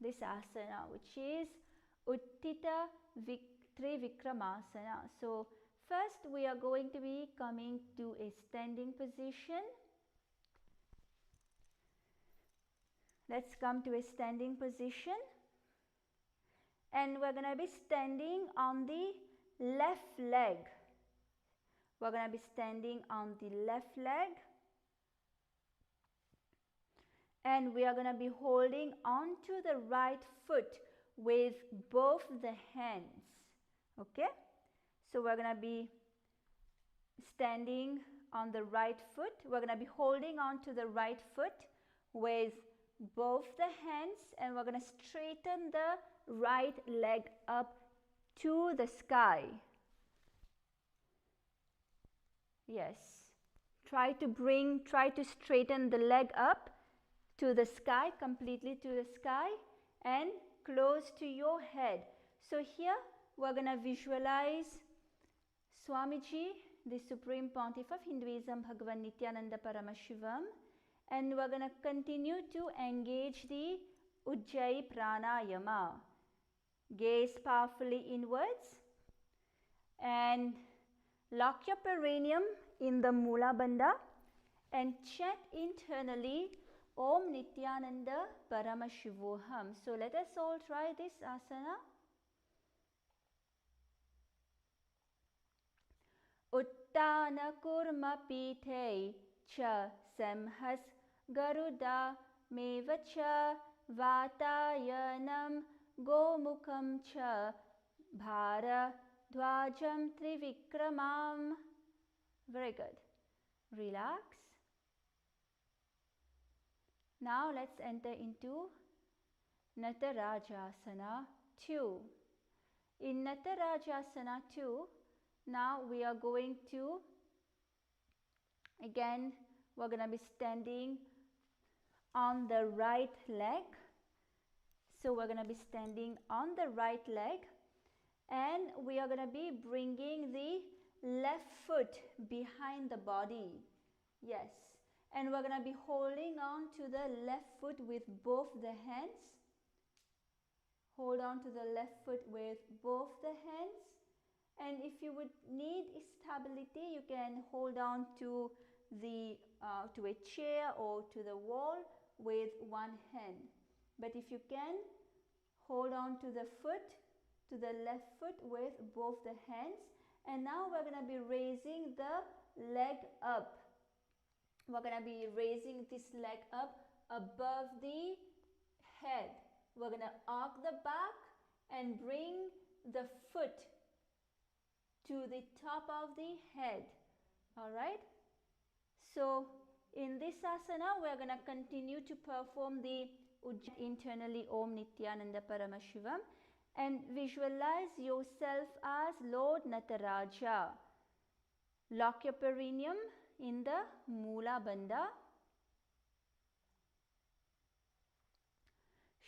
this asana, which is Uttita Trivikramasana. So first we are going to be coming to a standing position. Let's come to a standing position, and we're going to be standing on the left leg. We're going to be standing on the left leg, and we are going to be holding on to the right foot with both the hands. Okay, so we're going to be standing on the right foot. We're going to be holding on to the right foot with both the hands, and we're going to straighten the right leg up to the sky. Yes, try to straighten the leg up to the sky, completely to the sky, and close to your head. So here we're going to visualize Swamiji, the Supreme Pontiff of Hinduism, Bhagavan Nithyananda Paramashivam, and we're going to continue to engage the Ujjayi Pranayama. Gaze powerfully inwards and lock your perineum in the Mula Bandha and chant internally Om Nithyananda Paramashivoham. So let us all try this asana. Uttana kurma pithe cha samhas garuda mevacha vatayanam gomukham cha bhara dvajam trivikramam. Very good. Relax. Now let's enter into Natarajasana 2. In Natarajasana 2, now we are going to, again, we're going to be standing on the right leg. So we're going to be standing on the right leg, and we are going to be bringing the left foot behind the body. Yes. And we're going to be holding on to the left foot with both the hands. Hold on to the left foot with both the hands. And if you would need stability, you can hold on to the to a chair or to the wall with one hand. But if you can, hold on to the foot, to the left foot with both the hands. And now we're going to be raising the leg up. We're going to be raising this leg up above the head. We're going to arc the back and bring the foot to the top of the head. Alright? So in this asana, we're going to continue to perform the internally Om Nithyananda Paramashivam, and visualize yourself as Lord Nataraja. Lock your perineum in the Mula Bandha.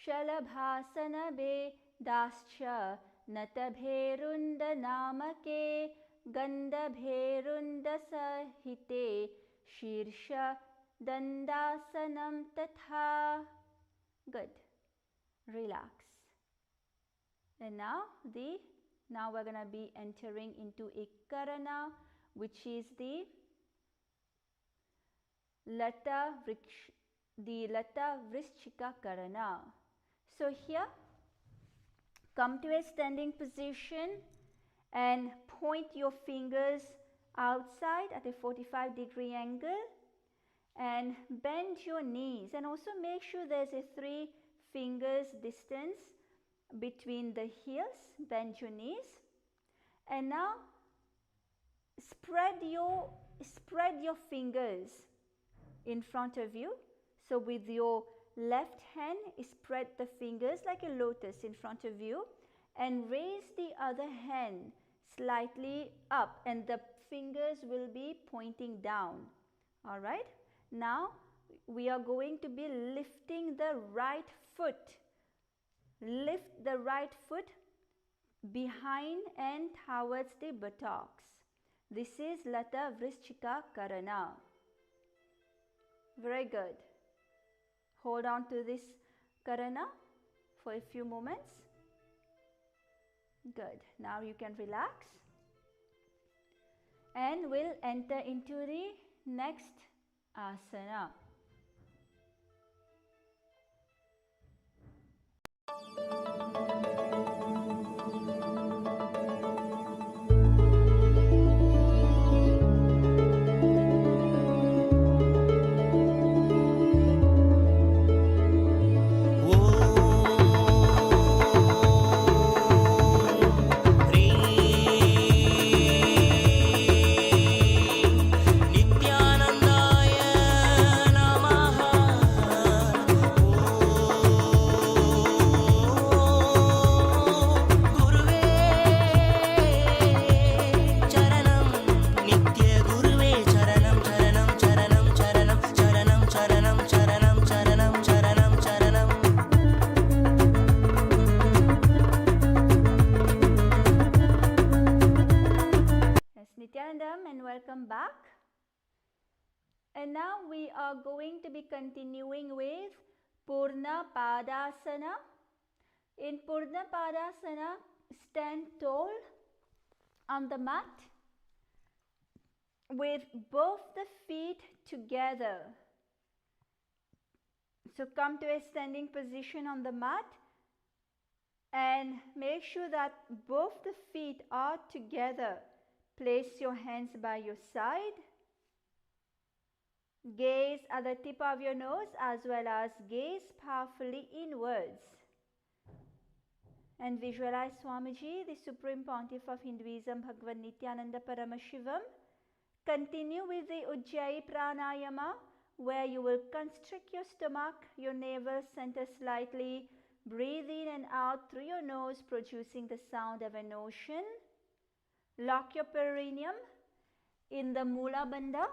Shalabhasana be dascha natabherunda namake gandabherunda sahite shirsha dandasanam tatha. Good. Relax. And now we're going to be entering into a karana, which is the Lata Vrishchika Karana. So here, come to a standing position and point your fingers outside at a 45-degree angle, and bend your knees, and also make sure there's a 3 fingers distance between the heels. Bend your knees, and now spread your fingers in front of you. So with your left hand, spread the fingers like a lotus in front of you, and raise the other hand slightly up, and the fingers will be pointing down. All right. Now we are going to be lifting the right foot. Lift the right foot behind and towards the buttocks. This is Lata Vrishchika Karana. Very good. Hold on to this Karana for a few moments. Good. Now you can relax. And we'll enter into the next asana.
Om Hrim
welcome back. And now we are going to be continuing with Purna Padasana. In Purna Padasana, stand tall on the mat with both the feet together. So come to a standing position on the mat and make sure that both the feet are together. Place your hands by your side. Gaze at the tip of your nose as well as gaze powerfully inwards. And visualize Swamiji, the Supreme Pontiff of Hinduism, Bhagavan Nithyananda Paramashivam. Continue with the Ujjayi Pranayama, where you will constrict your stomach, your navel center slightly. Breathe in and out through your nose, producing the sound of an ocean. Lock your perineum in the Mula Bandha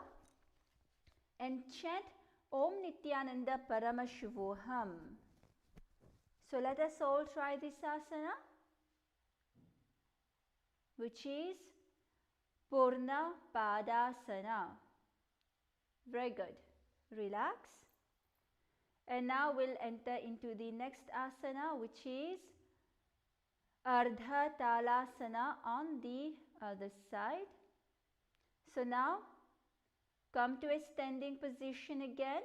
and chant Om Nithyananda Paramashivoham. So let us all try this asana, which is Purna Padasana. Very good. Relax. And now we'll enter into the next asana, which is Ardha Talasana on the other side. So now come to a standing position again.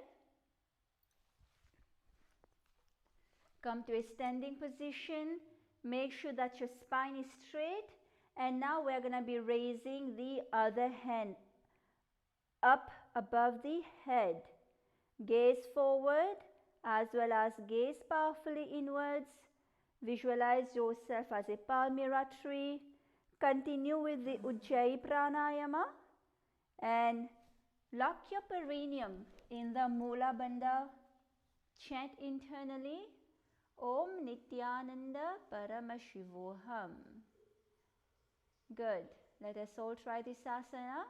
Come to a standing position. Make sure that your spine is straight. And now we're going to be raising the other hand up above the head. Gaze forward as well as gaze powerfully inwards. Visualize yourself as a palmyra tree. Continue with the Ujjayi Pranayama and lock your perineum in the Mula Bandha. Chant internally Om Nithyananda Paramashivoham. Good. Let us all try this asana.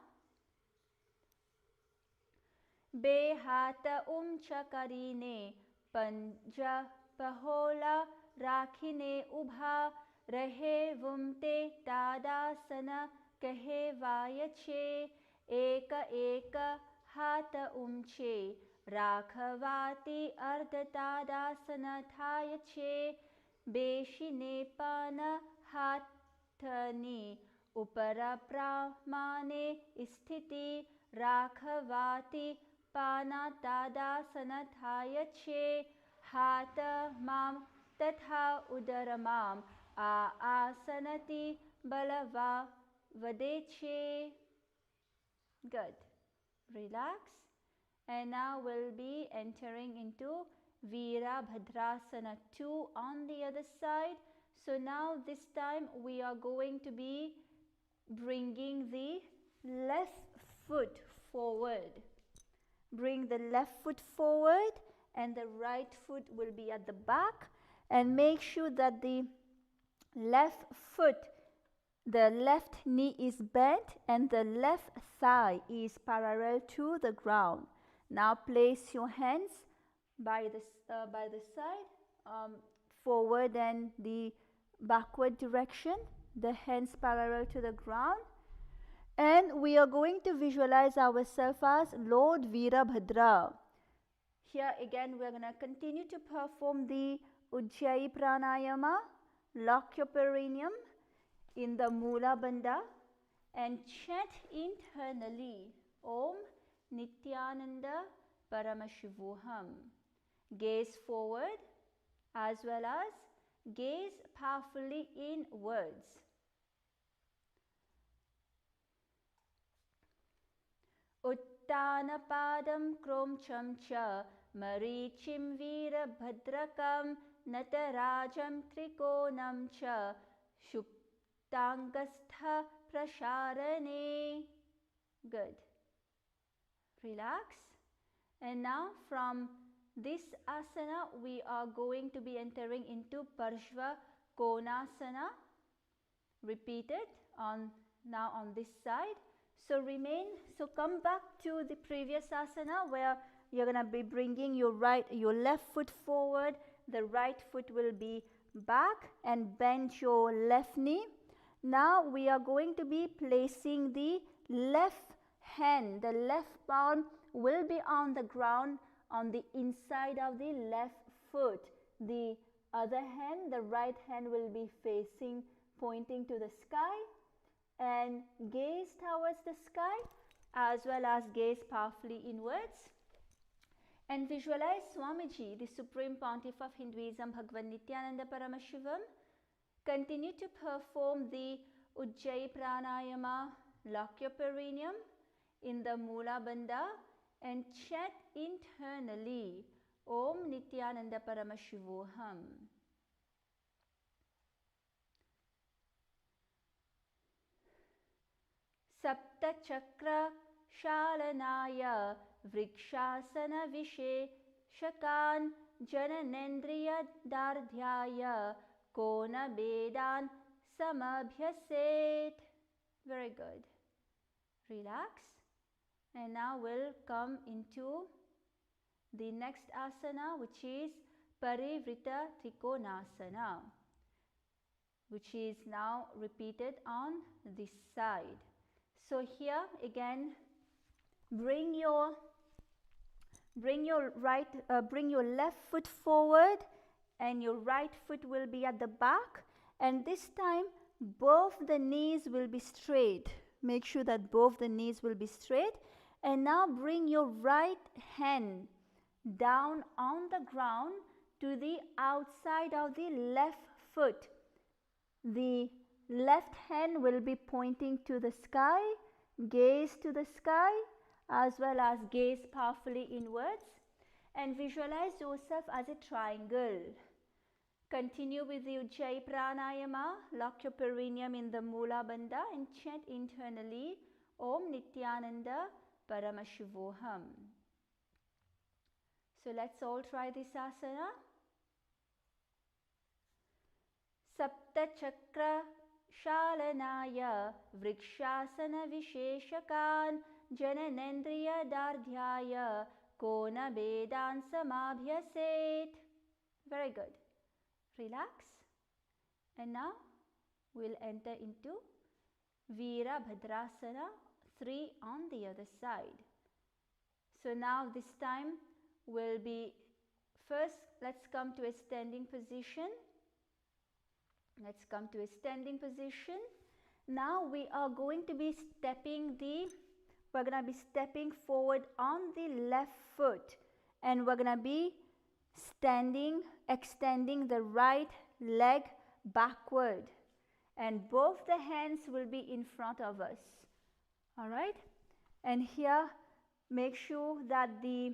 Be hata umcha karine panja pahola rakhine ubha rahe vumte tadasana kahe vayache eka eka hata umche rakhavati ardha tadasana thayache beshine pana hathani upara pramane sthiti rakhavati Pana tadasana thayache hata mam tatha udaramam asanati balava vadeche. Good. Relax. And now we'll be entering into Virabhadrasana 2 on the other side. So now this time we are going to be bringing the left foot forward. Bring the left foot forward and the right foot will be at the back, and make sure that the left foot, the left knee is bent and the left thigh is parallel to the ground. Now place your hands by the side, forward and the backward direction, the hands parallel to the ground. And we are going to visualize ourselves as Lord Virabhadra. Here again we are going to continue to perform the Ujjayi Pranayama. Lock your perineum in the Mula Bandha and chant internally Om Nithyananda Paramashivoham. Gaze forward as well as gaze powerfully inwards. Uttanapadam kromcham cha marichim virabhadrakam natarajam trikonam cha shuptangastha prasharane. Good. Relax. And now from this asana we are going to be entering into Parshva Konasana. Repeat it now on this side. So come back to the previous asana where you're going to be bringing your left foot forward, the right foot will be back, and bend your left knee. Now we are going to be placing the left hand, the left palm will be on the ground on the inside of the left foot. The other hand, the right hand, will be facing, pointing to the sky, and gaze towards the sky as well as gaze powerfully inwards. And visualize Swamiji, the Supreme Pontiff of Hinduism, Bhagavan Nithyananda Paramashivam. Continue to perform the Ujjayi Pranayama, lock your perineum in the Mula Bandha and chant internally, Om Nithyananda Paramashivoham. Sapta Chakra Shalanaya Vrikshasana Visheshakan Jananendriya Dardhyaya Kona Bedan Samabhyaset. Very good. Relax. And now we'll come into the next asana, which is Parivrita Trikonasana, which is now repeated on this side. So here again, bring your left foot forward and your right foot will be at the back, and this time both the knees will be straight. Make sure that both the knees will be straight, and now bring your right hand down on the ground to the outside of the left foot. The left hand will be pointing to the sky, gaze to the sky as well as gaze powerfully inwards, and visualize yourself as a triangle. Continue with the Ujjayi Pranayama, lock your perineum in the Mula Bandha and chant internally, Om Nithyananda Paramashivoham. So let's all try this asana. Sapta Chakra Shalanaya Vrikshasana Visheshakan Jananendriya Dardhyaya Kona Bedan Samabhyaset. Very good. Relax. And now we'll enter into Virabhadrasana, 3 on the other side. So now this time will be, first let's come to a standing position. Let's come to a standing position. Now we are going to be we're going to be stepping forward on the left foot, and we're going to be standing, extending the right leg backward, and both the hands will be in front of us. All right, and here make sure that the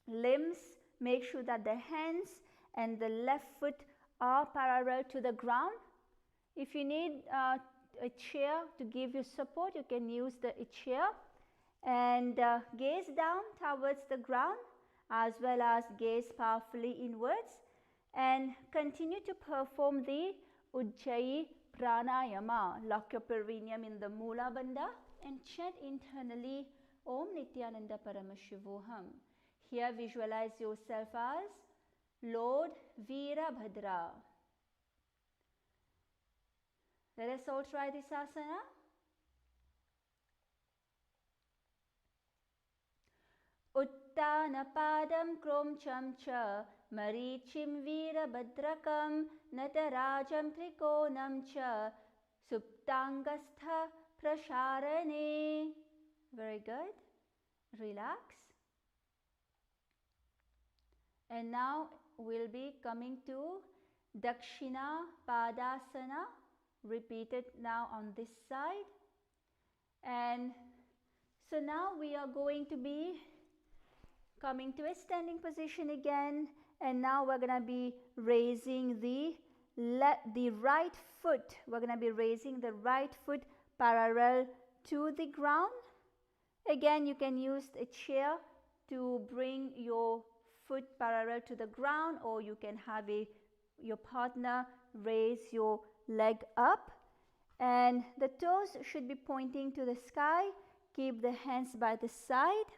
limbs, make sure that the hands and the left foot are parallel to the ground. If you need a chair to give you support, you can use a chair, and gaze down towards the ground as well as gaze powerfully inwards, and continue to perform the Ujjayi Pranayama, lock your perineum in the Mula Bandha and chant internally Om Nithyananda Paramashivoham. Here visualize yourself as Lord Virabhadra. Let us all try this asana. Uttanapadam kromcham cha marichim virabhadrakam natarajam trikonam cha suptangastha prasharane. Very good. Relax. And now we'll be coming to Dakshina Padasana, repeated now on this side. And so now we are going to be coming to a standing position again, and now we're going to be raising the right foot. We're going to be raising the right foot parallel to the ground. Again, you can use a chair to bring your foot parallel to the ground, or you can have your partner raise your leg up, and the toes should be pointing to the sky. Keep the hands by the side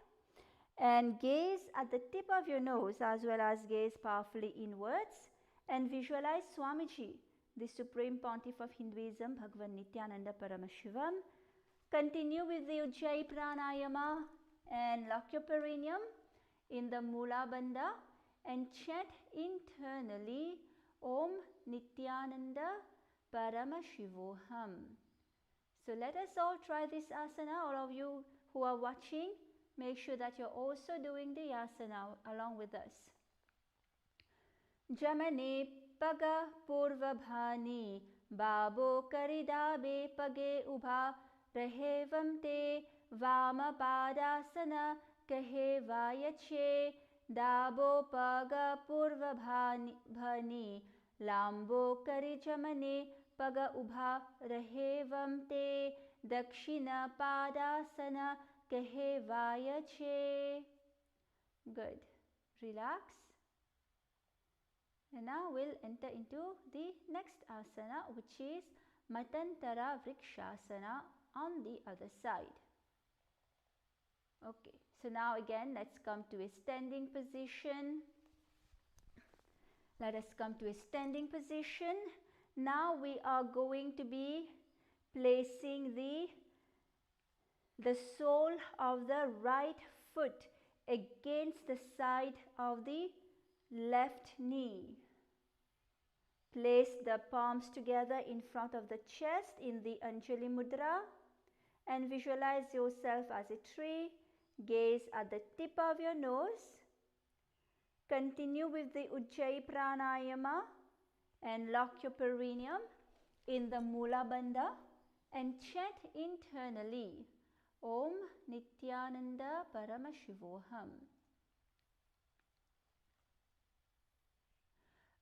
and gaze at the tip of your nose as well as gaze powerfully inwards, and visualize Swamiji, the Supreme Pontiff of Hinduism, Bhagavan Nithyananda Paramashivam, Continue with the Ujjayi Pranayama and lock your perineum in the Mula Bandha and chant internally Om Nithyananda Paramashivoham. So let us all try this asana. All of you who are watching, make sure that you're also doing the asana along with us. Jamane paga purvabhani babo karidabe page ubha रहेवम ते वाम पादासना कहे वायचे दाबो पग पूर्व भनी लांबो करि जमने पग उभा रहेवम ते दक्षिण पादासना कहे वायचे. Good. Relax. And now we'll enter into the next asana, which is Matantara Vrikshasana on the other side. Okay, so now again let's come to a standing position. Let us come to a standing position. Now we are going to be placing the sole of the right foot against the side of the left knee. Place the palms together in front of the chest in the Anjali Mudra and visualize yourself as a tree. Gaze at the tip of your nose. Continue with the Ujjayi Pranayama and lock your perineum in the Mula Bandha and chant internally Om Nithyananda Paramashivoham.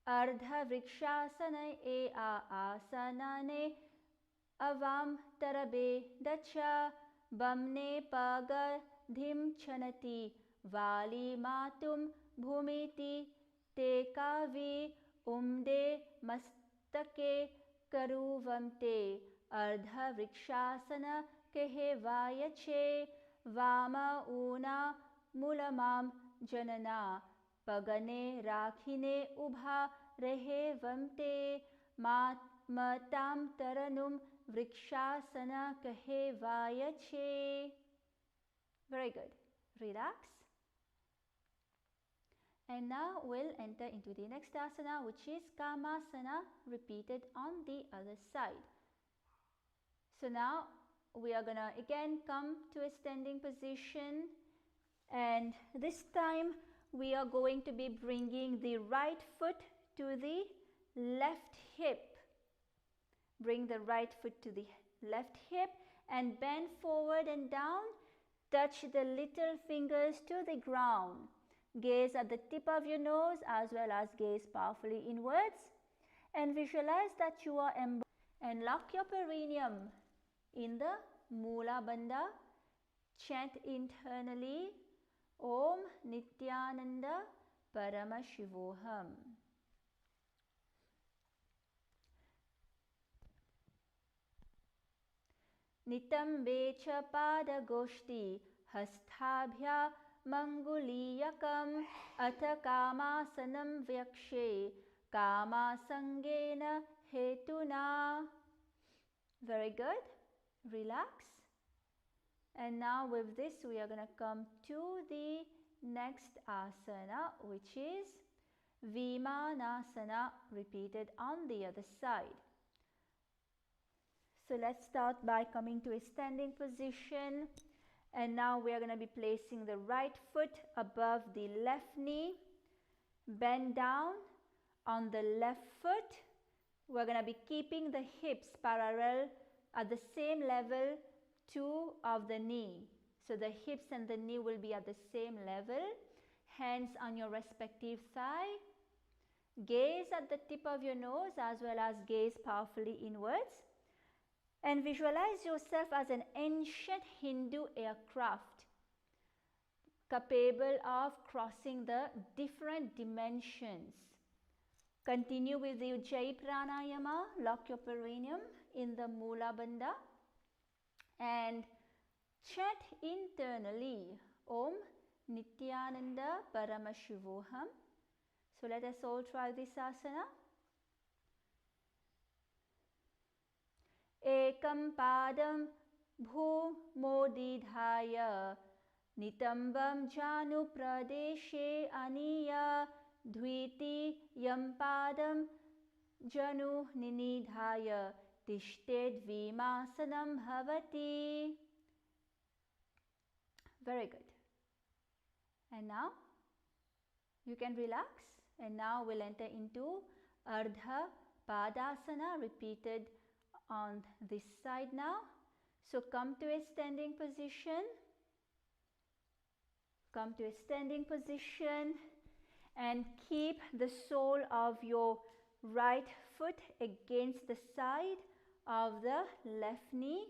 Ardha Vrikshasana e asanane avam tarabe dacha bamne paga dhim chanati vali matum bhumiti te kavi umde mastake karuvamte ardha vrikshasana kehe vayache vama una mulamam janana pagane rakhine ubha रहेवंते matam taranum vrikshasana kahe vayache. Very good. Relax. And now we'll enter into the next asana, which is Kamasana, repeated on the other side. So now we are going to again come to a standing position, and this time we are going to be bringing the right foot to the left hip. Bring the right foot to the left hip and bend forward and down. Touch the little fingers to the ground. Gaze at the tip of your nose as well as gaze powerfully inwards. And visualize that you are and lock your perineum in the Mula Bandha. Chant internally Om Nithyananda Paramashivoham. Nitambe cha pada goshti hasthabhya manguliyakam atha kamasanam vyakshe kamasangena hetuna. Very good. Relax. And now with this we are going to come to the next asana, which is Vimanasana, repeated on the other side. So let's start by coming to a standing position, and now we are going to be placing the right foot above the left knee. Bend down on the left foot. We're going to be keeping the hips parallel at the same level of the knee. So the hips and the knee will be at the same level. Hands on your respective thigh. Gaze at the tip of your nose as well as gaze powerfully inwards. And visualize yourself as an ancient Hindu aircraft, capable of crossing the different dimensions. Continue with the Ujjayi Pranayama. Lock your perineum in the Mula Bandha and chant internally Om Nithyananda Paramashivoham. So let us all try this asana. Ekam padam Bhumodidhaya Nitambam Janu Pradeshe Aniya Dviti Yampadam Janu Ninidhaya Tishted Vimasanam Bhavati. Very good. And now you can relax, and now we'll enter into Ardha Padasana, repeated on this side now. So come to a standing position. Come to a standing position and keep the sole of your right foot against the side of the left knee.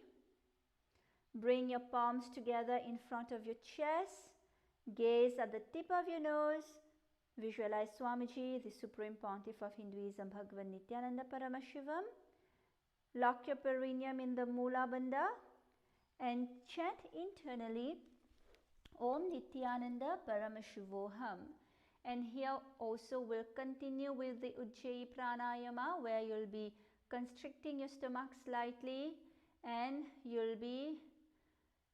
Bring your palms together in front of your chest. Gaze at the tip of your nose. Visualize Swamiji, the Supreme Pontiff of Hinduism, Bhagavan Nithyananda Paramashivam. Lock your perineum in the Mula Bandha and chant internally Om Nithyananda Paramashivoham. And here also we'll continue with the Ujjayi Pranayama, where you'll be constricting your stomach slightly and you'll be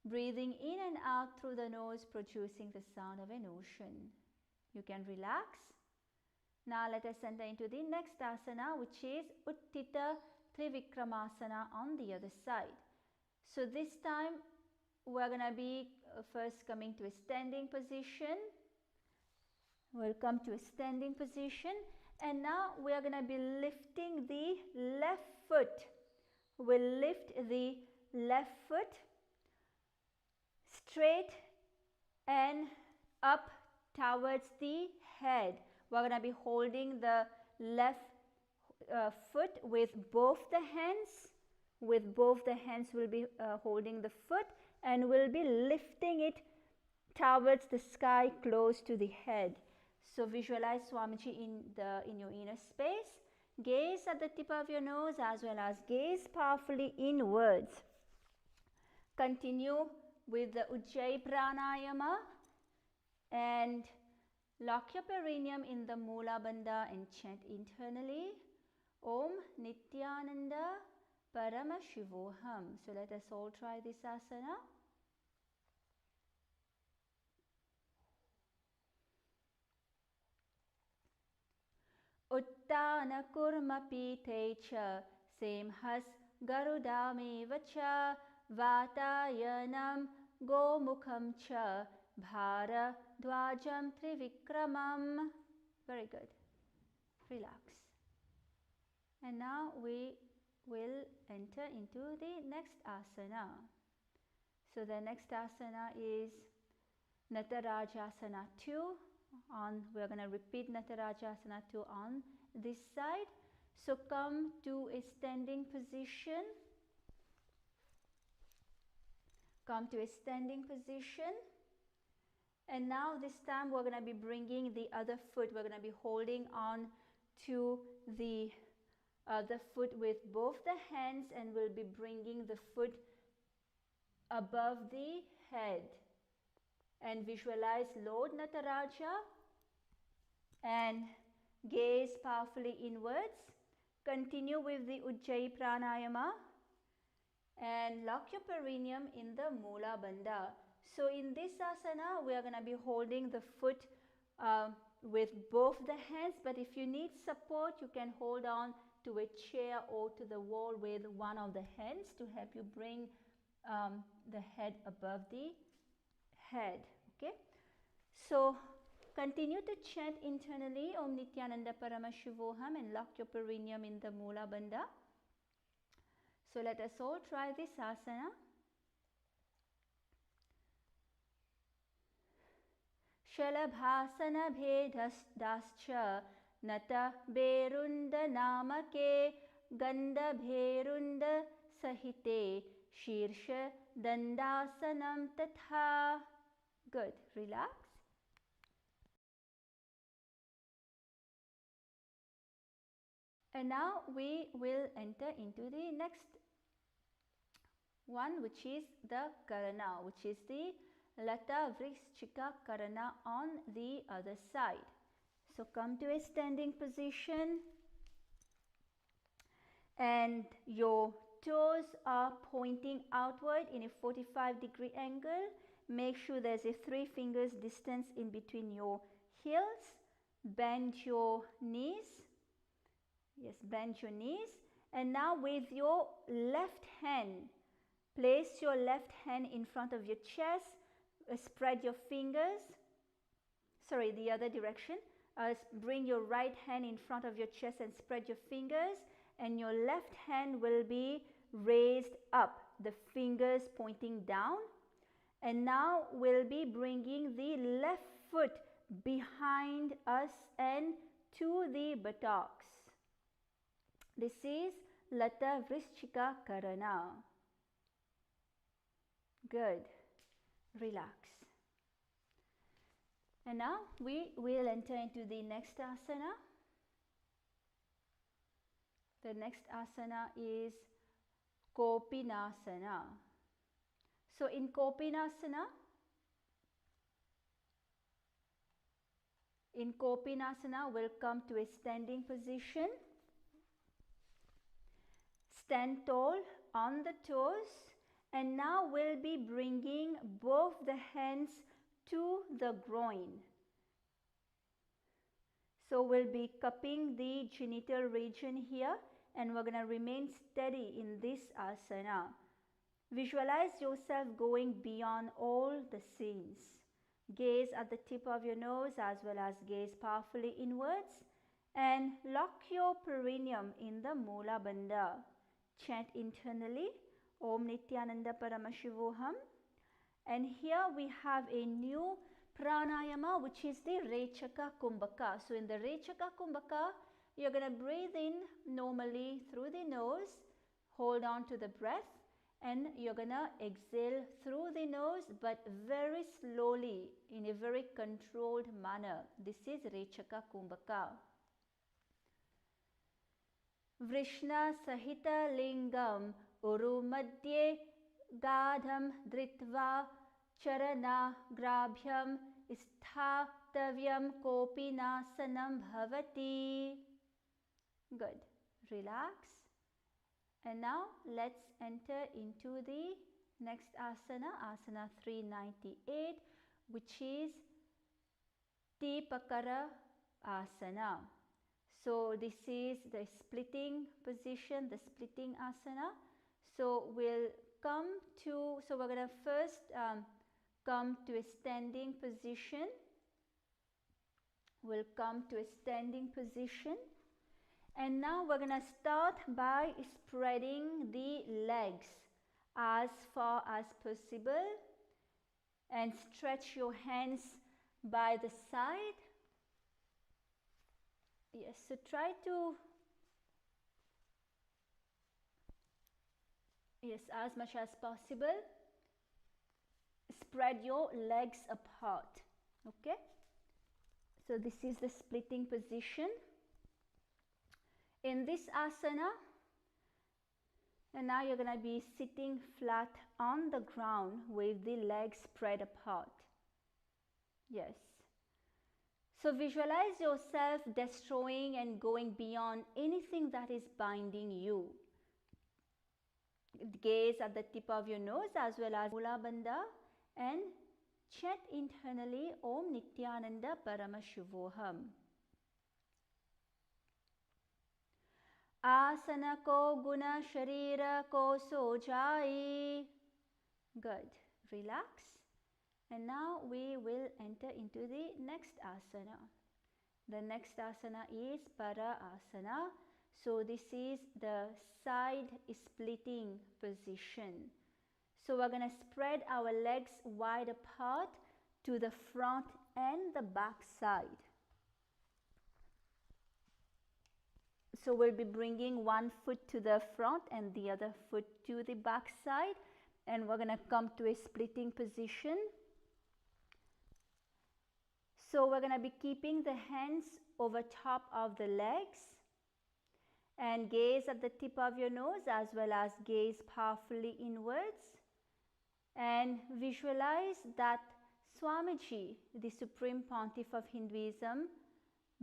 breathing in and out through the nose, producing the sound of an ocean. You can relax. Now let us enter into the next asana, which is Uttita Trivikramasana on the other side. So this time we're going to be first coming to a standing position. We'll come to a standing position, and now we are going to be lifting the left foot. We'll lift the left foot straight and up towards the head. We're going to be holding the left foot with both the hands. With both the hands we'll be holding the foot, and we'll be lifting it towards the sky, close to the head. So visualize Swamiji in your inner space. Gaze at the tip of your nose as well as gaze powerfully inwards. Continue with the Ujjayi Pranayama and lock your perineum in the Mula Bandha and chant internally Om Nithyananda Paramashivoham. So let us all try this asana. Uttana kurma pite cha semhas garudameva cha vatayanam gomukham cha bhara dvajam trivikramam. Very good. Relax. And now we will enter into the next asana. So the next asana is Natarajasana 2. We're going to repeat Natarajasana 2 on this side. So come to a standing position. Come to a standing position. And now this time we're going to be bringing the other foot. We're going to be holding on to the other foot with both the hands, and we'll be bringing the foot above the head. And visualize Lord Nataraja and gaze powerfully inwards. Continue with the Ujjayi Pranayama and lock your perineum in the Mula Bandha. So in this asana, we are going to be holding the foot with both the hands, but if you need support, you can hold on to a chair or to the wall with one of the hands to help you bring the head above the head. Okay, so continue to chant internally Om Nithyananda Paramashivoham and lock your perineum in the Mula Bandha. So let us all try this asana. Shalabhasana bhedascha nata berunda namake ganda bherunda sahite shirsha dandasanam tatha. Good. Relax. And now we will enter into the next one, which is the Karana, which is the Lata Vrikshika Karana on the other side. So come to a standing position and your toes are pointing outward in a 45-degree angle. Make sure there's a 3 fingers distance in between your heels. Bend your knees. Yes, bend your knees. And now with your left hand, place your left hand in front of your chest. Spread your fingers. Sorry, the other direction. Bring your right hand in front of your chest and spread your fingers. And your left hand will be raised up, the fingers pointing down. And now we'll be bringing the left foot behind us and to the buttocks. This is Lata Vrishchika Karana. Good. Relax. And now we will enter into the next asana. The next asana is Kopinasana. So in Kopinasana, we'll come to a standing position. Stand tall on the toes, and now we'll be bringing both the hands to the groin. So we'll be cupping the genital region here, and we're going to remain steady in this asana. Visualize yourself going beyond all the scenes. Gaze at the tip of your nose as well as gaze powerfully inwards, and lock your perineum in the Mula Bandha. Chant internally, Om Nithyananda Paramashivoham. And here we have a new pranayama, which is the Rechaka Kumbhaka. So in the Rechaka Kumbhaka, you're going to breathe in normally through the nose, hold on to the breath, and you're going to exhale through the nose, but very slowly in a very controlled manner. This is Rechaka Kumbhaka. Vrishna Sahita Lingam Uru Madhye Gadham Dritva Charana Grabhyam Isthattavyam Kopinasanam Bhavati. Good. Relax. And now let's enter into the next asana, asana 398, which is Deepakara Asana. So this is the splitting position, the splitting asana. So we're going to first come to a standing position. We'll come to a standing position. And now we're going to start by spreading the legs as far as possible, and stretch your hands by the side. Yes, so try to, yes, as much as possible, spread your legs apart. Okay, so this is the splitting position. In this asana, and now you're going to be sitting flat on the ground with the legs spread apart. Yes. So visualize yourself destroying and going beyond anything that is binding you. Gaze at the tip of your nose as well as Mula Bandha, and chant internally Om Nithyananda Paramashivoham. Asana ko guna sharira ko sojai. Good. Relax. And now we will enter into the next asana. The next asana is Para Asana. So this is the side splitting position. So we're going to spread our legs wide apart to the front and the back side. So we'll be bringing one foot to the front and the other foot to the back side, and we're going to come to a splitting position. So we're going to be keeping the hands over top of the legs, and gaze at the tip of your nose as well as gaze powerfully inwards, and visualize that Swamiji, the Supreme Pontiff of Hinduism,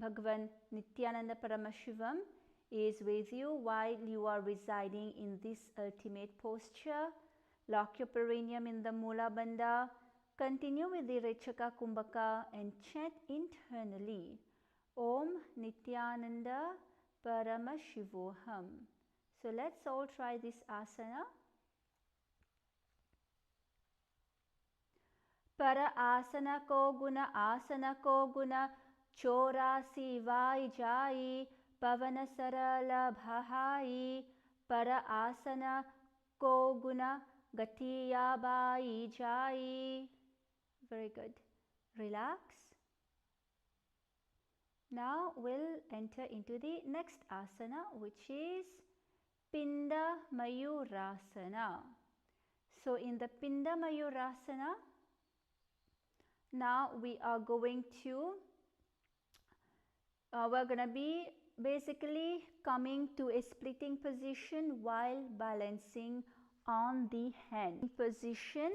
Bhagavan Nithyananda Paramashivam, is with you while you are residing in this ultimate posture. Lock your perineum in the Mula Bandha. Continue with the Rechaka Kumbhaka and chant internally, Om Nithyananda Parama Shivoham. So let's all try this asana. Para asana ko guna chorasi vai jai pavana sarala bhai. Para asana ko guna gatiya bai jai. Very good. Relax. Now we'll enter into the next asana, which is Pinda Mayurasana. So in the Pinda Mayurasana, now we are going to, we're going to be basically coming to a splitting position while balancing on the hand position,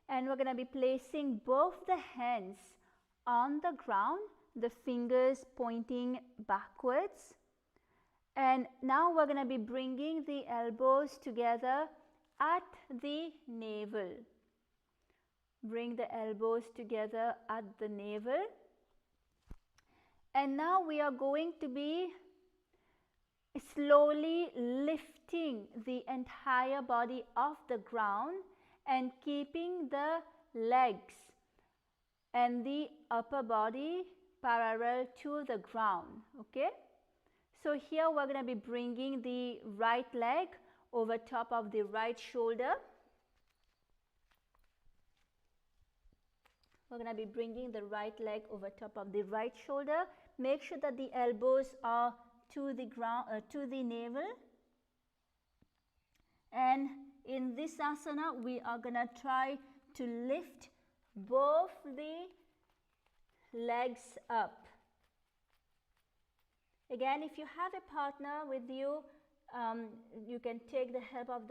and we're going to be placing both the hands on the ground, the fingers pointing backwards. And now we're going to be bringing the elbows together at the navel. Bring the elbows together at the navel. And now we are going to be slowly lifting the entire body off the ground and keeping the legs and the upper body parallel to the ground. Okay? So here we're going to be bringing the right leg over top of the right shoulder. We're going to be bringing the right leg over top of the right shoulder. Make sure that the elbows are to the ground, to the navel. And in this asana, we are going to try to lift both the legs up. Again, if you have a partner with you, you can take the help of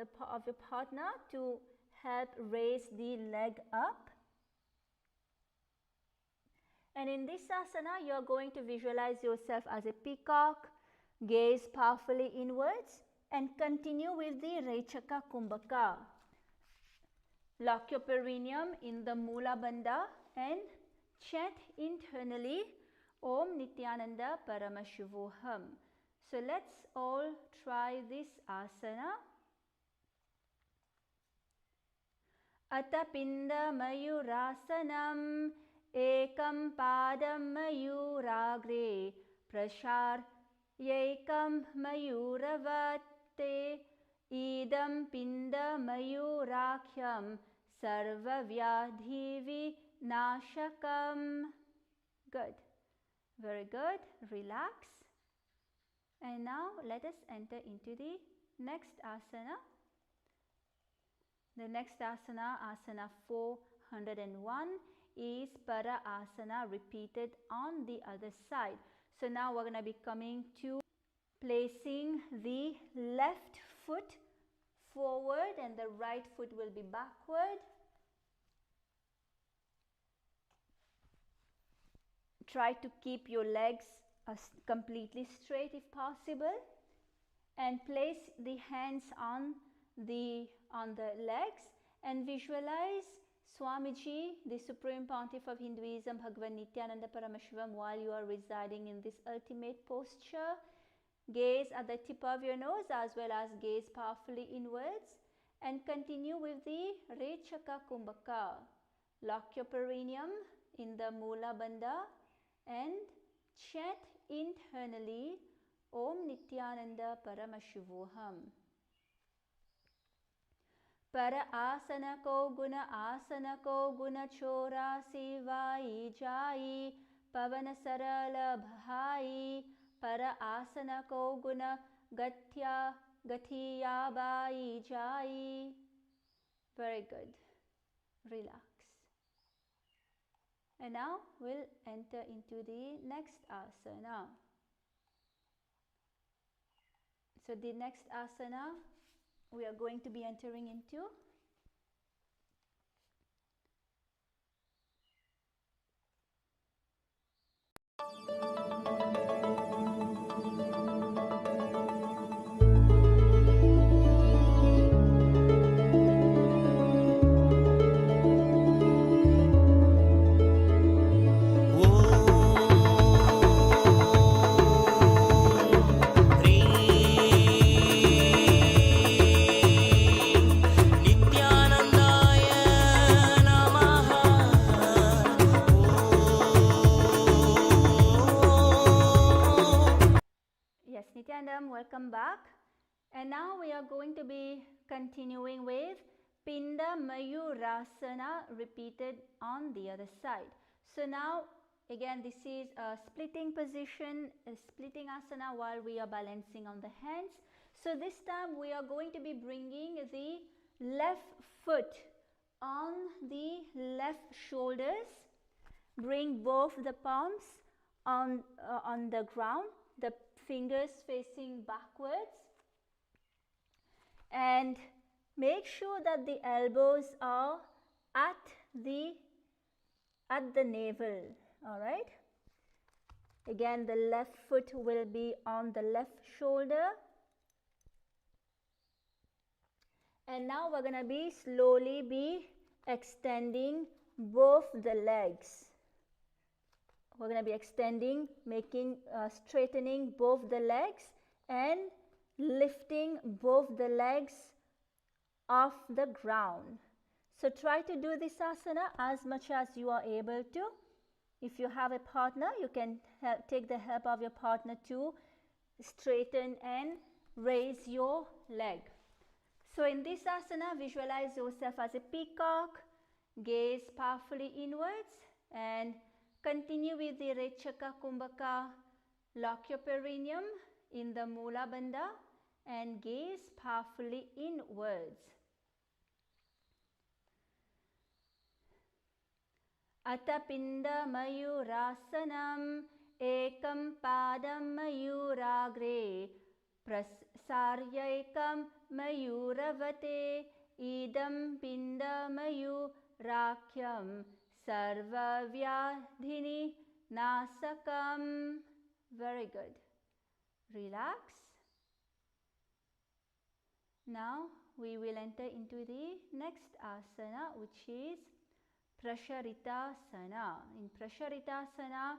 your partner to help raise the leg up. And in this asana, you are going to visualize yourself as a peacock, gaze powerfully inwards, and continue with the Rechaka Kumbhaka. Lock your perineum in the Mula Bandha and chant internally, Om Nithyananda Parama Shivoham. So let's all try this asana. Atapinda Mayurasanam Ekam Padam Mayuragre Prashar Yekam Mayuravate Idam Pinda Mayurakyam Sarva Vyadhivi Nashakam. Good. Very good. Relax. And now let us enter into the next asana. The next asana, asana 401, is Para Asana repeated on the other side. So now we're going to be coming to placing the left foot forward and the right foot will be backward. Try to keep your legs completely straight if possible, and place the hands on the legs and visualize Swamiji, the Supreme Pontiff of Hinduism, Bhagavan Nithyananda Paramashivam, while you are residing in this ultimate posture. Gaze at the tip of your nose as well as gaze powerfully inwards, and continue with the Rechaka Kumbhaka. Lock your perineum in the Mula Bandha and chant internally, Om Nithyananda Paramashivoham. Para asana ko guna chorasi vai jai pavana sarala bhai. Para asana ko guna gatiya bai jai. Very good. Relax. And now we'll enter into the next asana. So the next asana we are going to be entering into welcome back. And now we are going to be continuing with Pinda Mayurasana repeated on the other side. So now again this is a splitting position, a splitting asana while we are balancing on the hands. So this time we are going to be bringing the left foot on the left shoulders. Bring both the palms on the ground, the fingers facing backwards, and make sure that the elbows are at the navel. All right. Again, the left foot will be on the left shoulder. And now we're going to be slowly be extending both the legs. We're going to be extending, straightening both the legs and lifting both the legs off the ground. So try to do this asana as much as you are able to. If you have a partner, you can take the help of your partner to straighten and raise your leg. So in this asana, visualize yourself as a peacock, gaze powerfully inwards and continue with the Rechaka Kumbhaka. Lock your perineum in the Mula Bandha and gaze powerfully inwards. Atapinda Mayurasanam Ekam Padam Mayuragre Prasaryekam Mayuravate Idam Pinda Mayurakyam Sarvavyadhini Nasakam. Very good. Relax. Now we will enter into the next asana, which is Prasharitasana. In Prasharitasana,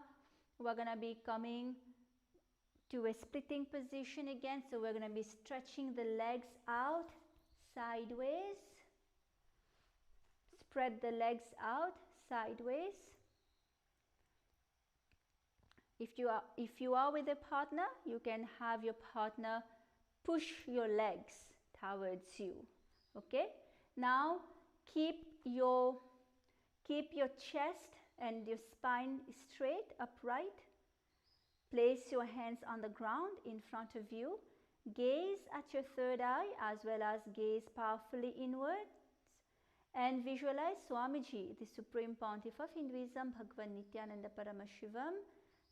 we're going to be coming to a splitting position again. So we're going to be stretching the legs out sideways. Spread the legs out sideways. If you are with a partner, you can have your partner push your legs towards you. Okay? Now keep your chest and your spine straight, upright. Place your hands on the ground in front of you. Gaze at your third eye as well as gaze powerfully inwards. And visualize Swamiji, the Supreme Pontiff of Hinduism, Bhagavan Nithyananda Paramashivam.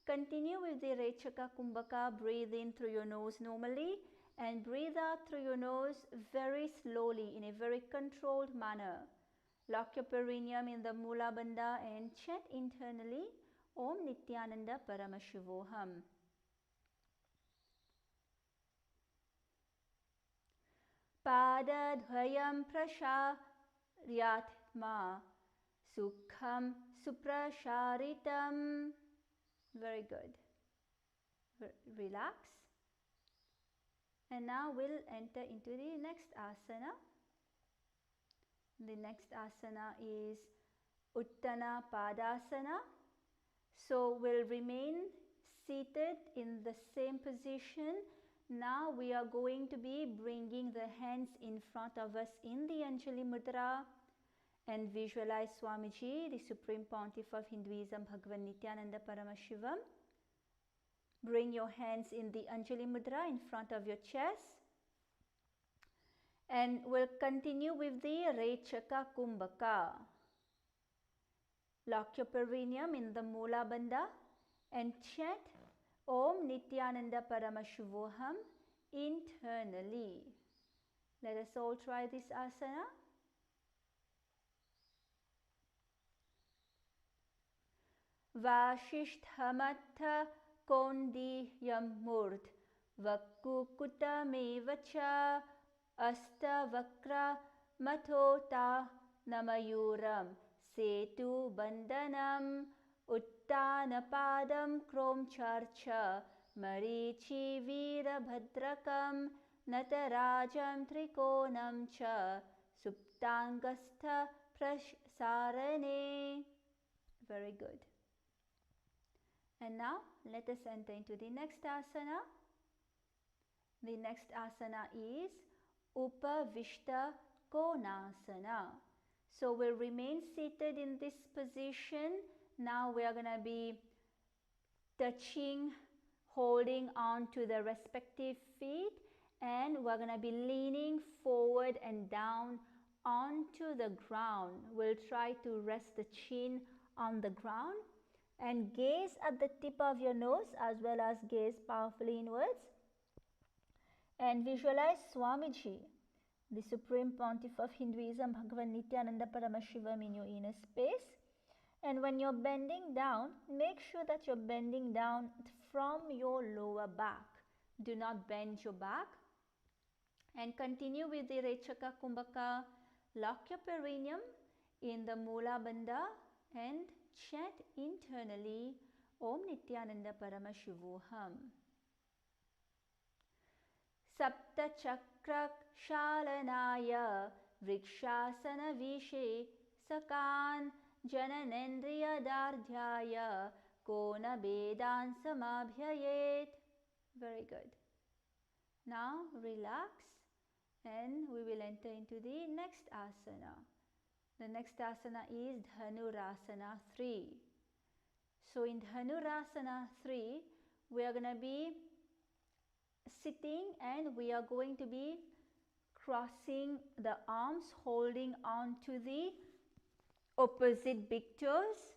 Continue with the Rechaka Kumbhaka. Breathe in through your nose normally and breathe out through your nose very slowly in a very controlled manner. Lock your perineum in the Mula Bandha and chant internally Om Nithyananda Paramashivoham. Padadhvayam prasharyatma Sukham suprasharitam. Very good. Relax. And now we'll enter into the next asana. The next asana is Uttana Padasana. So we'll remain seated in the same position. Now we are going to be bringing the hands in front of us in the Anjali Mudra and visualize Swamiji, the Supreme Pontiff of Hinduism, Bhagavan Nithyananda Paramashivam. Bring your hands in the Anjali Mudra in front of your chest. And we'll continue with the Rechaka Kumbhaka. Lock your perineum in the Mula Bandha and chant Om Nithyananda Paramashivoham internally. Let us all try this asana. Vashishthamatha Kondiyam Murt Vakukutameva Asta Vakra Matota Namayuram Setu Bandhanam Uttanapadam Krom Charcha Marichi Virabhadrakam Natarajam Trikonam Cha Suptangastha Prasarane. Very good. And now let us enter into the next asana. The next asana is Upavishta Konasana. So we'll remain seated in this position. Now we are going to be touching, holding on to the respective feet, and we're going to be leaning forward and down onto the ground. We'll try to rest the chin on the ground and gaze at the tip of your nose as well as gaze powerfully inwards. And visualize Swamiji, the Supreme Pontiff of Hinduism, Bhagavan Nithyananda Paramashivam, in your inner space. And when you're bending down, make sure that you're bending down from your lower back. Do not bend your back. And continue with the Rechaka Kumbhaka. Lock your perineum in the Mula Bandha and chant internally Om Nithyananda Paramashivoham. Sapta Chakrak Shalanaya Vrikshasana Vishe Sakan Jananendriya Dardhyaya Kona Bedan Samabhyayet. Very good. Now relax and we will enter into the next asana. The next asana is Dhanurasana 3. So in Dhanurasana 3, we are going to be sitting and we are going to be crossing the arms, holding on to the opposite big toes.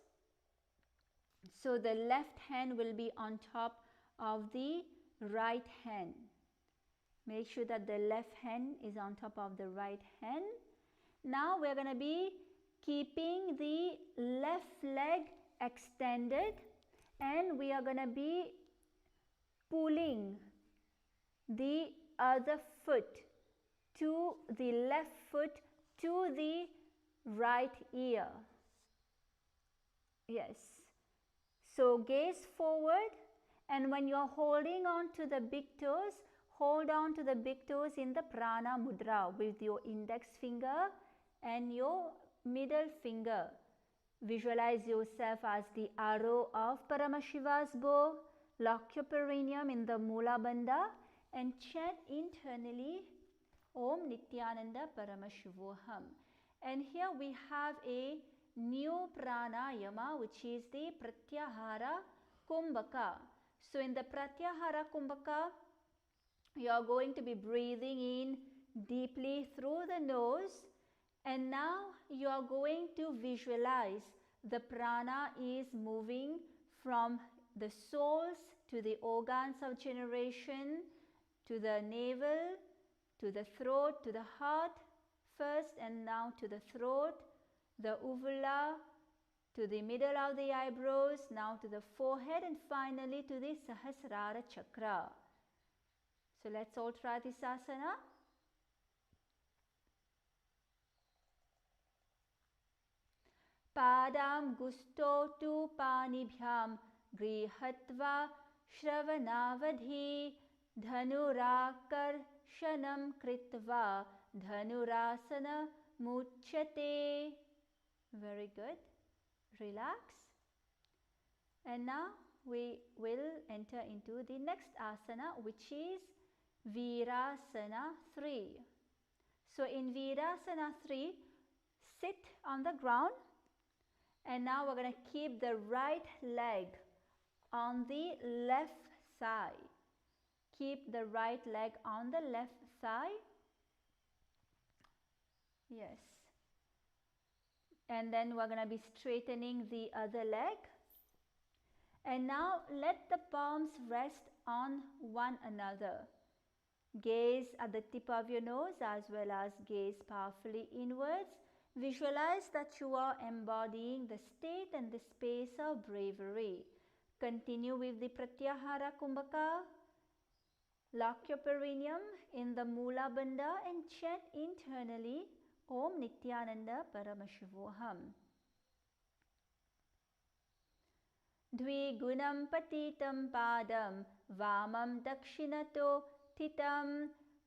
So the left hand will be on top of the right hand. Make sure that the left hand is on top of the right hand. Now we're going to be keeping the left leg extended and we are going to be pulling the other foot to the left foot to the right ear. Yes. So gaze forward, and when you are holding on to the big toes, hold on to the big toes in the prana mudra with your index finger and your middle finger. Visualize yourself as the arrow of Paramashiva's bow. Lock your perineum in the Mula Bandha and chant internally Om Nithyananda Paramashivoham. And here we have a new pranayama, which is the Pratyahara Kumbhaka. So in the Pratyahara Kumbhaka, you are going to be breathing in deeply through the nose, and now you are going to visualize the prana is moving from the soles to the organs of generation, to the navel, to the throat, to the heart first, and now to the throat, the uvula, to the middle of the eyebrows, now to the forehead, and finally to the Sahasrara chakra. So let's all try this asana. Padam gusto tu panibhyam grihatva shravanavadhi dhanurakarsanam kritva dhanurasana muchyate. Very good. Relax. And now we will enter into the next asana, which is Virasana 3. So in Virasana 3, sit on the ground, and now we're going to keep the right leg on the left thigh. Keep the right leg on the left thigh. Yes. And then we're going to be straightening the other leg. And now let the palms rest on one another. Gaze at the tip of your nose as well as gaze powerfully inwards. Visualize that you are embodying the state and the space of bravery. Continue with the Pratyahara Kumbhaka. Lock your perineum in the Mula Bandha and chant internally Om Nithyananda Paramashivoham. Dvigunam patitam padam vamam dakshinato titam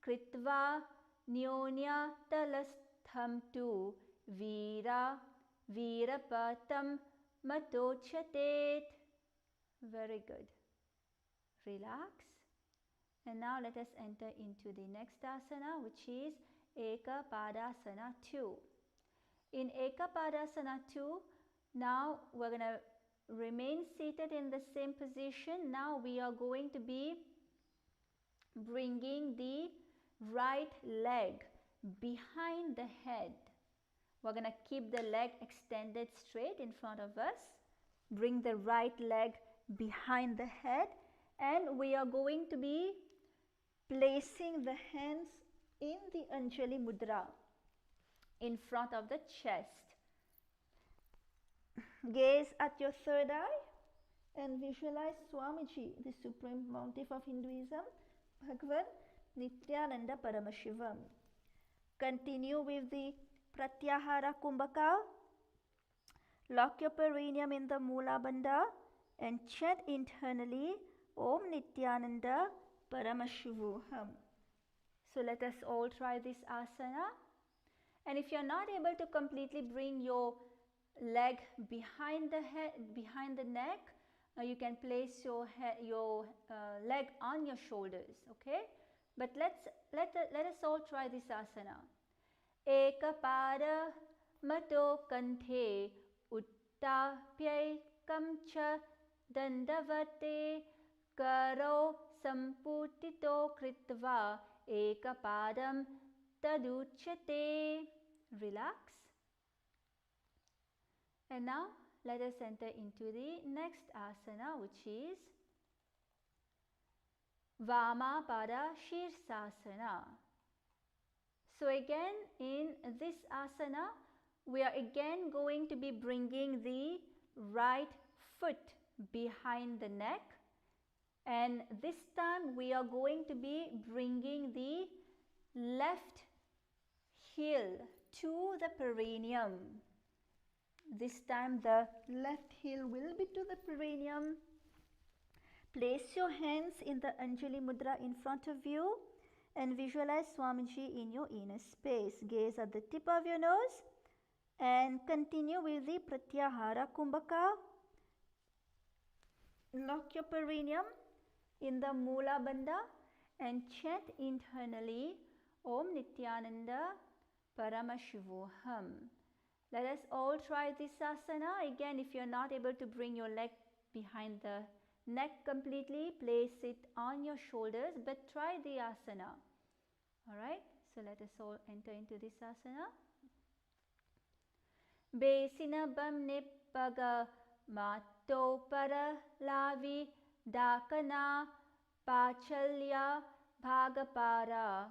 kritva nyonya talastham tu virapatam matochatet. Very good. Relax And now let us enter into the next asana, which is Ekapadasana 2. In Ekapadasana 2, now we're going to remain seated in the same position. Now we are going to be bringing the right leg behind the head. We're going to keep the leg extended straight in front of us. Bring the right leg behind the head, and we are going to be placing the hands in the Anjali Mudra in front of the chest. Gaze at your third eye and visualize Swamiji, the Supreme Pontiff of Hinduism, Bhagavan Nithyananda Paramashivam. Continue with the Pratyahara Kumbhaka. Lock your perineum in the Mula Bandha and chant internally Om Nithyananda Paramashivoham. So let us all try this asana. And if you are not able to completely bring your leg behind the head, behind the neck, you can place your leg on your shoulders. Okay, but let us all try this asana. Ekapada mato kanthe uttapyaikam cha dandavate karo samputito kritva ekapadam taduchyate. Relax. And now let us enter into the next asana, which is Vamapada Shirsasana. So again, in this asana, we are again going to be bringing the right foot behind the neck, and this time we are going to be bringing the left heel to the perineum. This time the left heel will be to the perineum. Place your hands in the Anjali Mudra in front of you and visualize Swamiji in your inner space. Gaze at the tip of your nose and continue with the Pratyahara Kumbhaka. Lock your perineum in the Mula Bandha and chant internally Om Nithyananda Paramashivoham. Let us all try this asana. Again, if you are not able to bring your leg behind the neck completely, place it on your shoulders, but try the asana. Alright, so let us all enter into this asana. Besina bam nippaga matto para lavi dakana pachalya bhagapara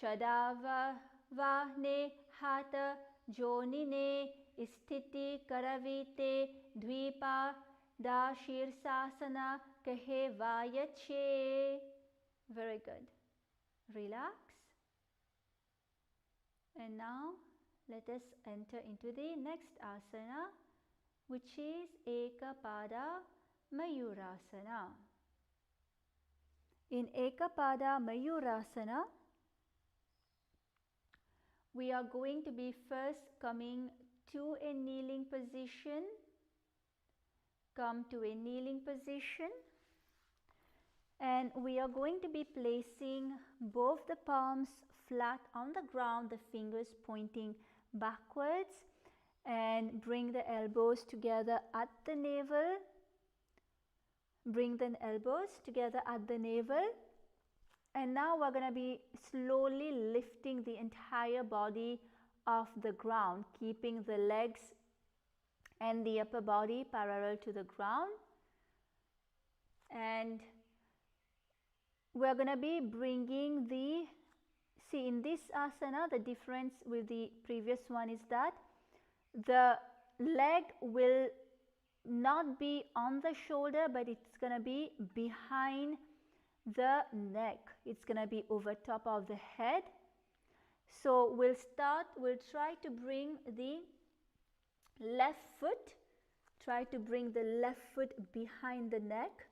chadava vahne hata jonine sthiti karavite dvipa da shirsasana kahe vayache. Very good. Relax. And now let us enter into the next asana, which is Ekapada Mayurasana. In Ekapada Mayurasana, we are going to be first coming to a kneeling position. Come to a kneeling position, and we are going to be placing both the palms flat on the ground, the fingers pointing backwards, and bring the elbows together at the navel. Bring the elbows together at the navel. And now we're going to be slowly lifting the entire body off the ground, keeping the legs and the upper body parallel to the ground. And we're going to be bringing the, see in this asana, the difference with the previous one is that the leg will not be on the shoulder, but it's going to be behind the neck. It's going to be over top of the head. So we'll try to bring the left foot, behind the neck,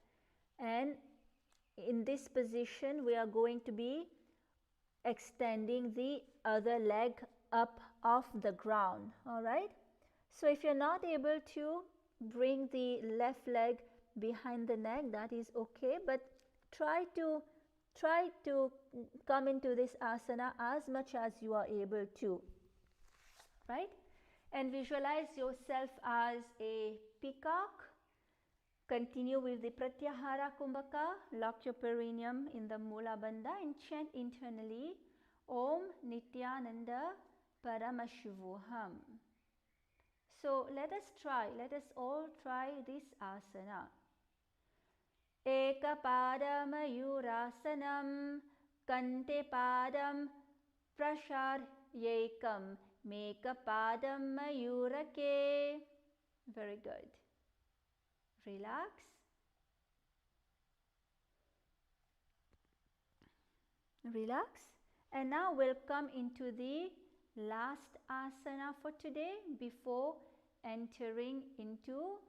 and in this position we are going to be extending the other leg up off the ground. All right, so if you're not able to bring the left leg behind the neck, that is okay, but try to try to come into this asana as much as you are able to, right? And visualize yourself as a peacock. Continue with the Pratyahara Kumbhaka. Lock your perineum in the Mula Bandha and chant internally Om Nithyananda Paramashivoham. So let us all try this asana. Ekapadam Kante Padam Prasharyekam Mekapadam Mayurake. Very good. Relax. Relax. And now we'll come into the last asana for today before entering into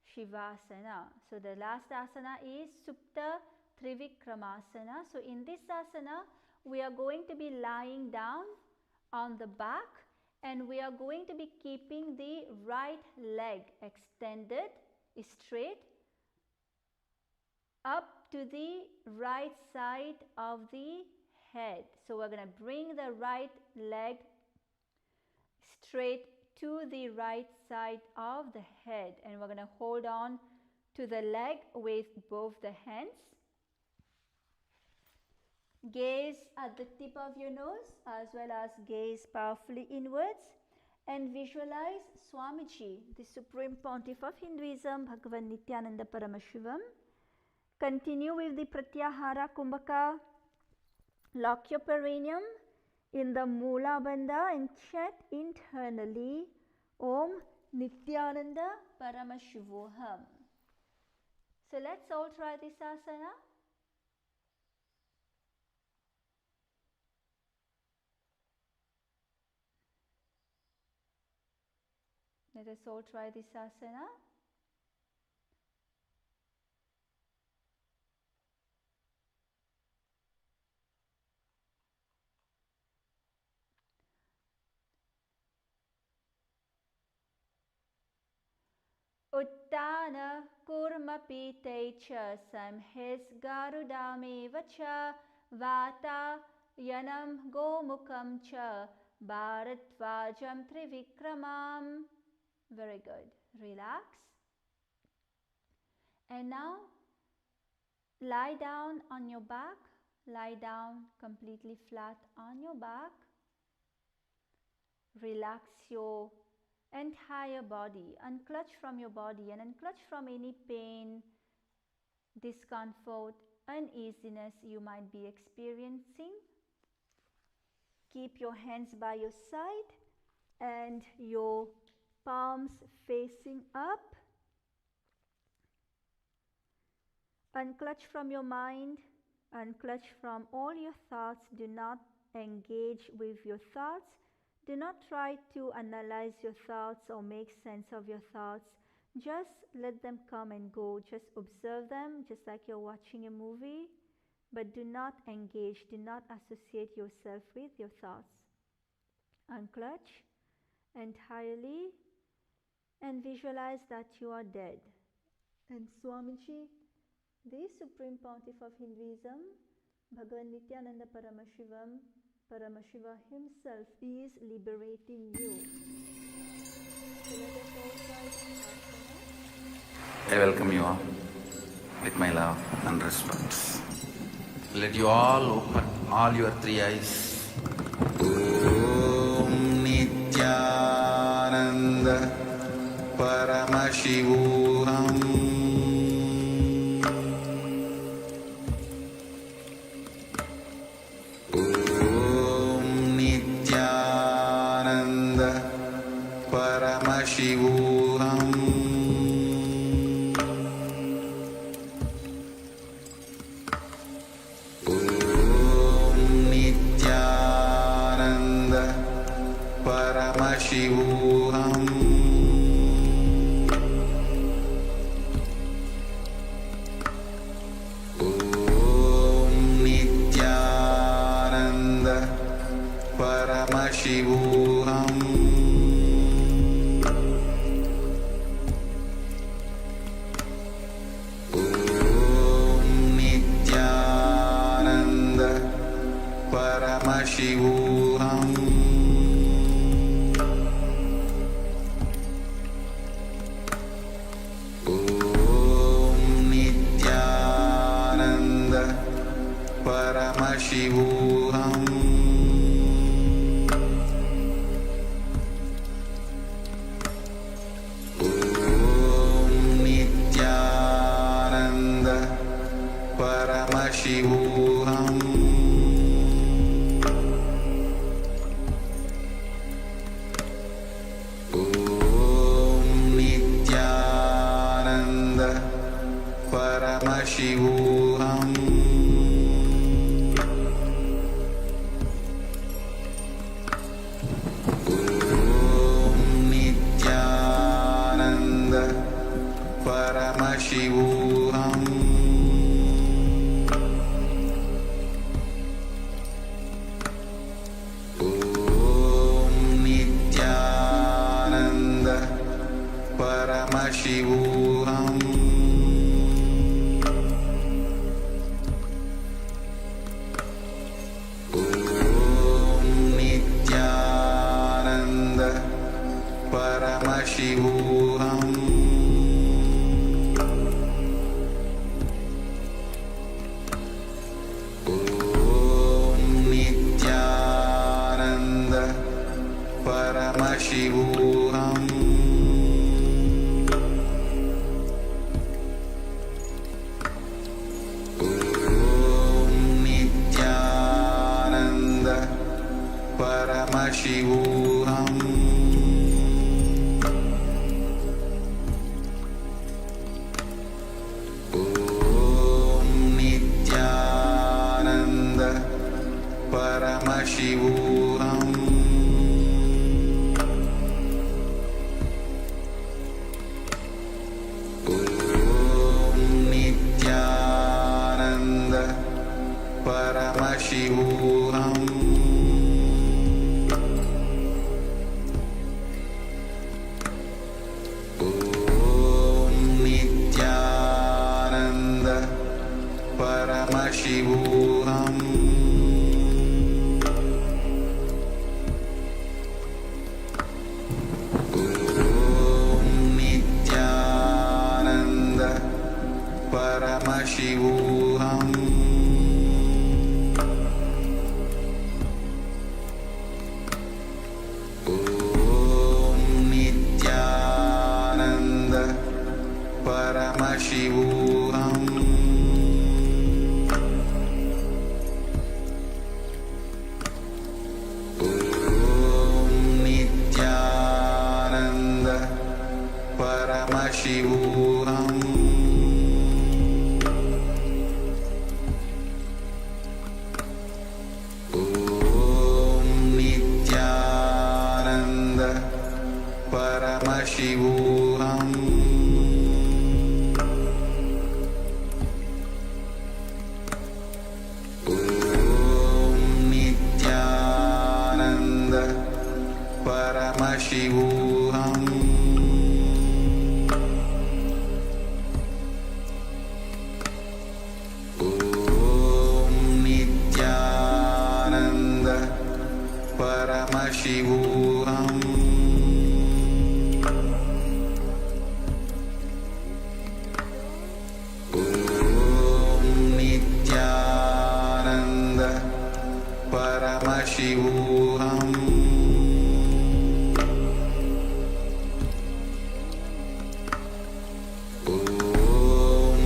Shivasana. So the last asana is Supta Trivikramasana. So in this asana, we are going to be lying down on the back and we are going to be keeping the right leg extended straight up to the right side of the head. So we're going to bring the right leg straight to the right side of the head and we're going to hold on to the leg with both the hands. Gaze at the tip of your nose as well as gaze powerfully inwards and visualize Swamiji, the Supreme Pontiff of Hinduism, Bhagavan Nithyananda Paramashivam. Continue with the Pratyahara Kumbhaka. Lock your perineum in the Mula Bandha and chant internally Om Nithyananda Paramashivoham. So let's all try this asana. Let us all try this asana. Uttana kurmapite cha samhis garudameva cha vata yanam gomukam cha bharatvajam trivikramam. Very good. Relax. And now lie down on your back. Lie down completely flat on your back. Relax your entire body. Unclutch from your body and unclutch from any pain, discomfort, uneasiness you might be experiencing. Keep your hands by your side and your palms facing up. Unclutch from your mind, unclutch from all your thoughts. Do not engage with your thoughts. Do not try to analyze your thoughts or make sense of your thoughts. Just let them come and go. Just observe them, just like you're watching a movie. But do not engage, do not associate yourself with your thoughts. Unclutch entirely and visualize that you are dead. And Swamiji, the Supreme Pontiff of Hinduism, Bhagavan Nithyananda Paramashiva himself is liberating you. So let us all try this asana.
I welcome you all with my love and respect. Let you all open all your three eyes. Om Nithyananda Paramashivoham. Om Nithyananda Paramashivoham. Paramashivoham. Om Nithyananda Paramashivoham. Om Paramashivoham. Om Nithyananda Paramashivoham. Om Nithyananda Paramashivoham. Paramashivoham. Om Nithyananda Paramashivoham. Om Nithyananda Paramashivoham. Paramashivoham. Om Nithyananda Paramashivoham. Om Nithyananda Paramashivoham. Paramashivoham. Om Nithyananda Paramashivoham. Om Nithyananda Paramashivoham. Paramashivoham. Om Nithyananda Paramashivoham. Om Nithyananda Paramashivoham. Paramashivoham. Om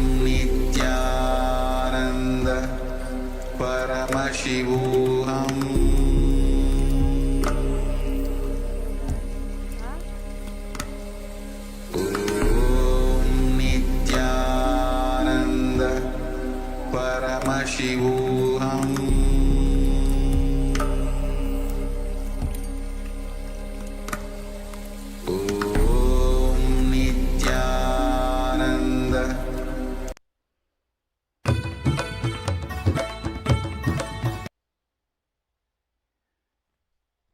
Nithyananda Paramashivoham. Om Nithyananda Paramashivoham.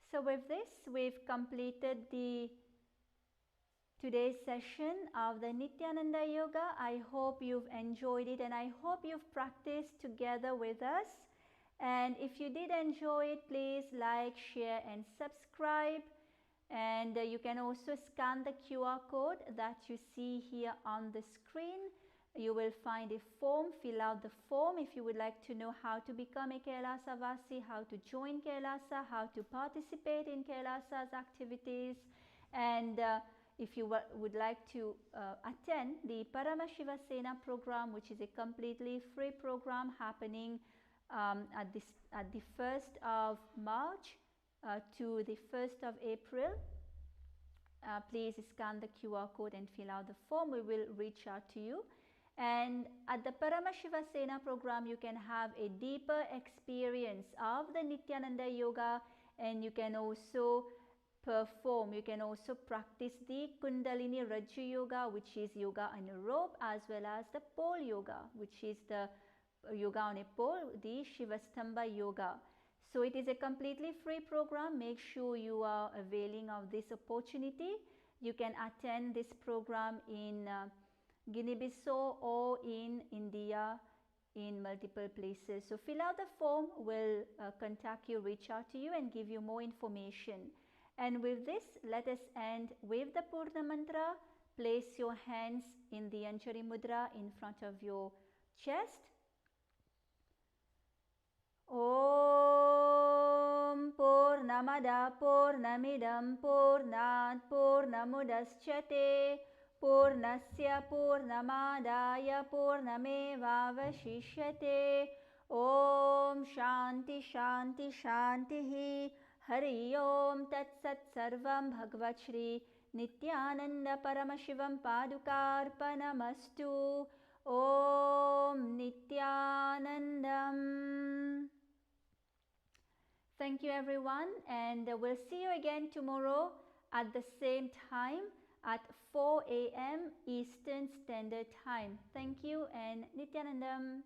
So with this, we've completed today's session of the Nithyananda Yoga. I hope you've enjoyed it and I hope you've practiced together with us. And if you did enjoy it, please like, share and subscribe. And you can also scan the QR code that you see here on the screen. You will find a form. Fill out the form if you would like to know how to become a Kailasavasi, how to join Kailasa, how to participate in Kailasa's activities, and if you would like to attend the Paramashivasena program, which is a completely free program happening at the 1st of March to the 1st of April. Please scan the QR code and fill out the form. We will reach out to you. And at the Paramashivasena program, you can have a deeper experience of the Nithyananda yoga, and you can also you can also practice the Kundalini Rajju yoga, which is yoga on a rope, as well as the pole yoga, which is the yoga on a pole, the Shivastamba yoga. So it is a completely free program. Make sure you are availing of this opportunity. You can attend this program in Guinea-Bissau or in India, in multiple places. So fill out the form, we'll contact you, reach out to you and give you more information. And with this, let us end with the Purna Mantra. Place your hands in the Anjali Mudra in front of your chest. Om Purnamada Purnamidam Purnat Purnamudashyate Purnasya Purnamadaya Purnamevavashishyate. Om Shanti Shanti Shantihi. Hari Om Tat Sat Sarvam Bhagavad Shri Nithyananda Paramashivam Padukarpanamastu. Om Nithyanandam. Thank you everyone, and we'll see you again tomorrow at the same time at 4 a.m. Eastern Standard Time. Thank you and Nithyanandam.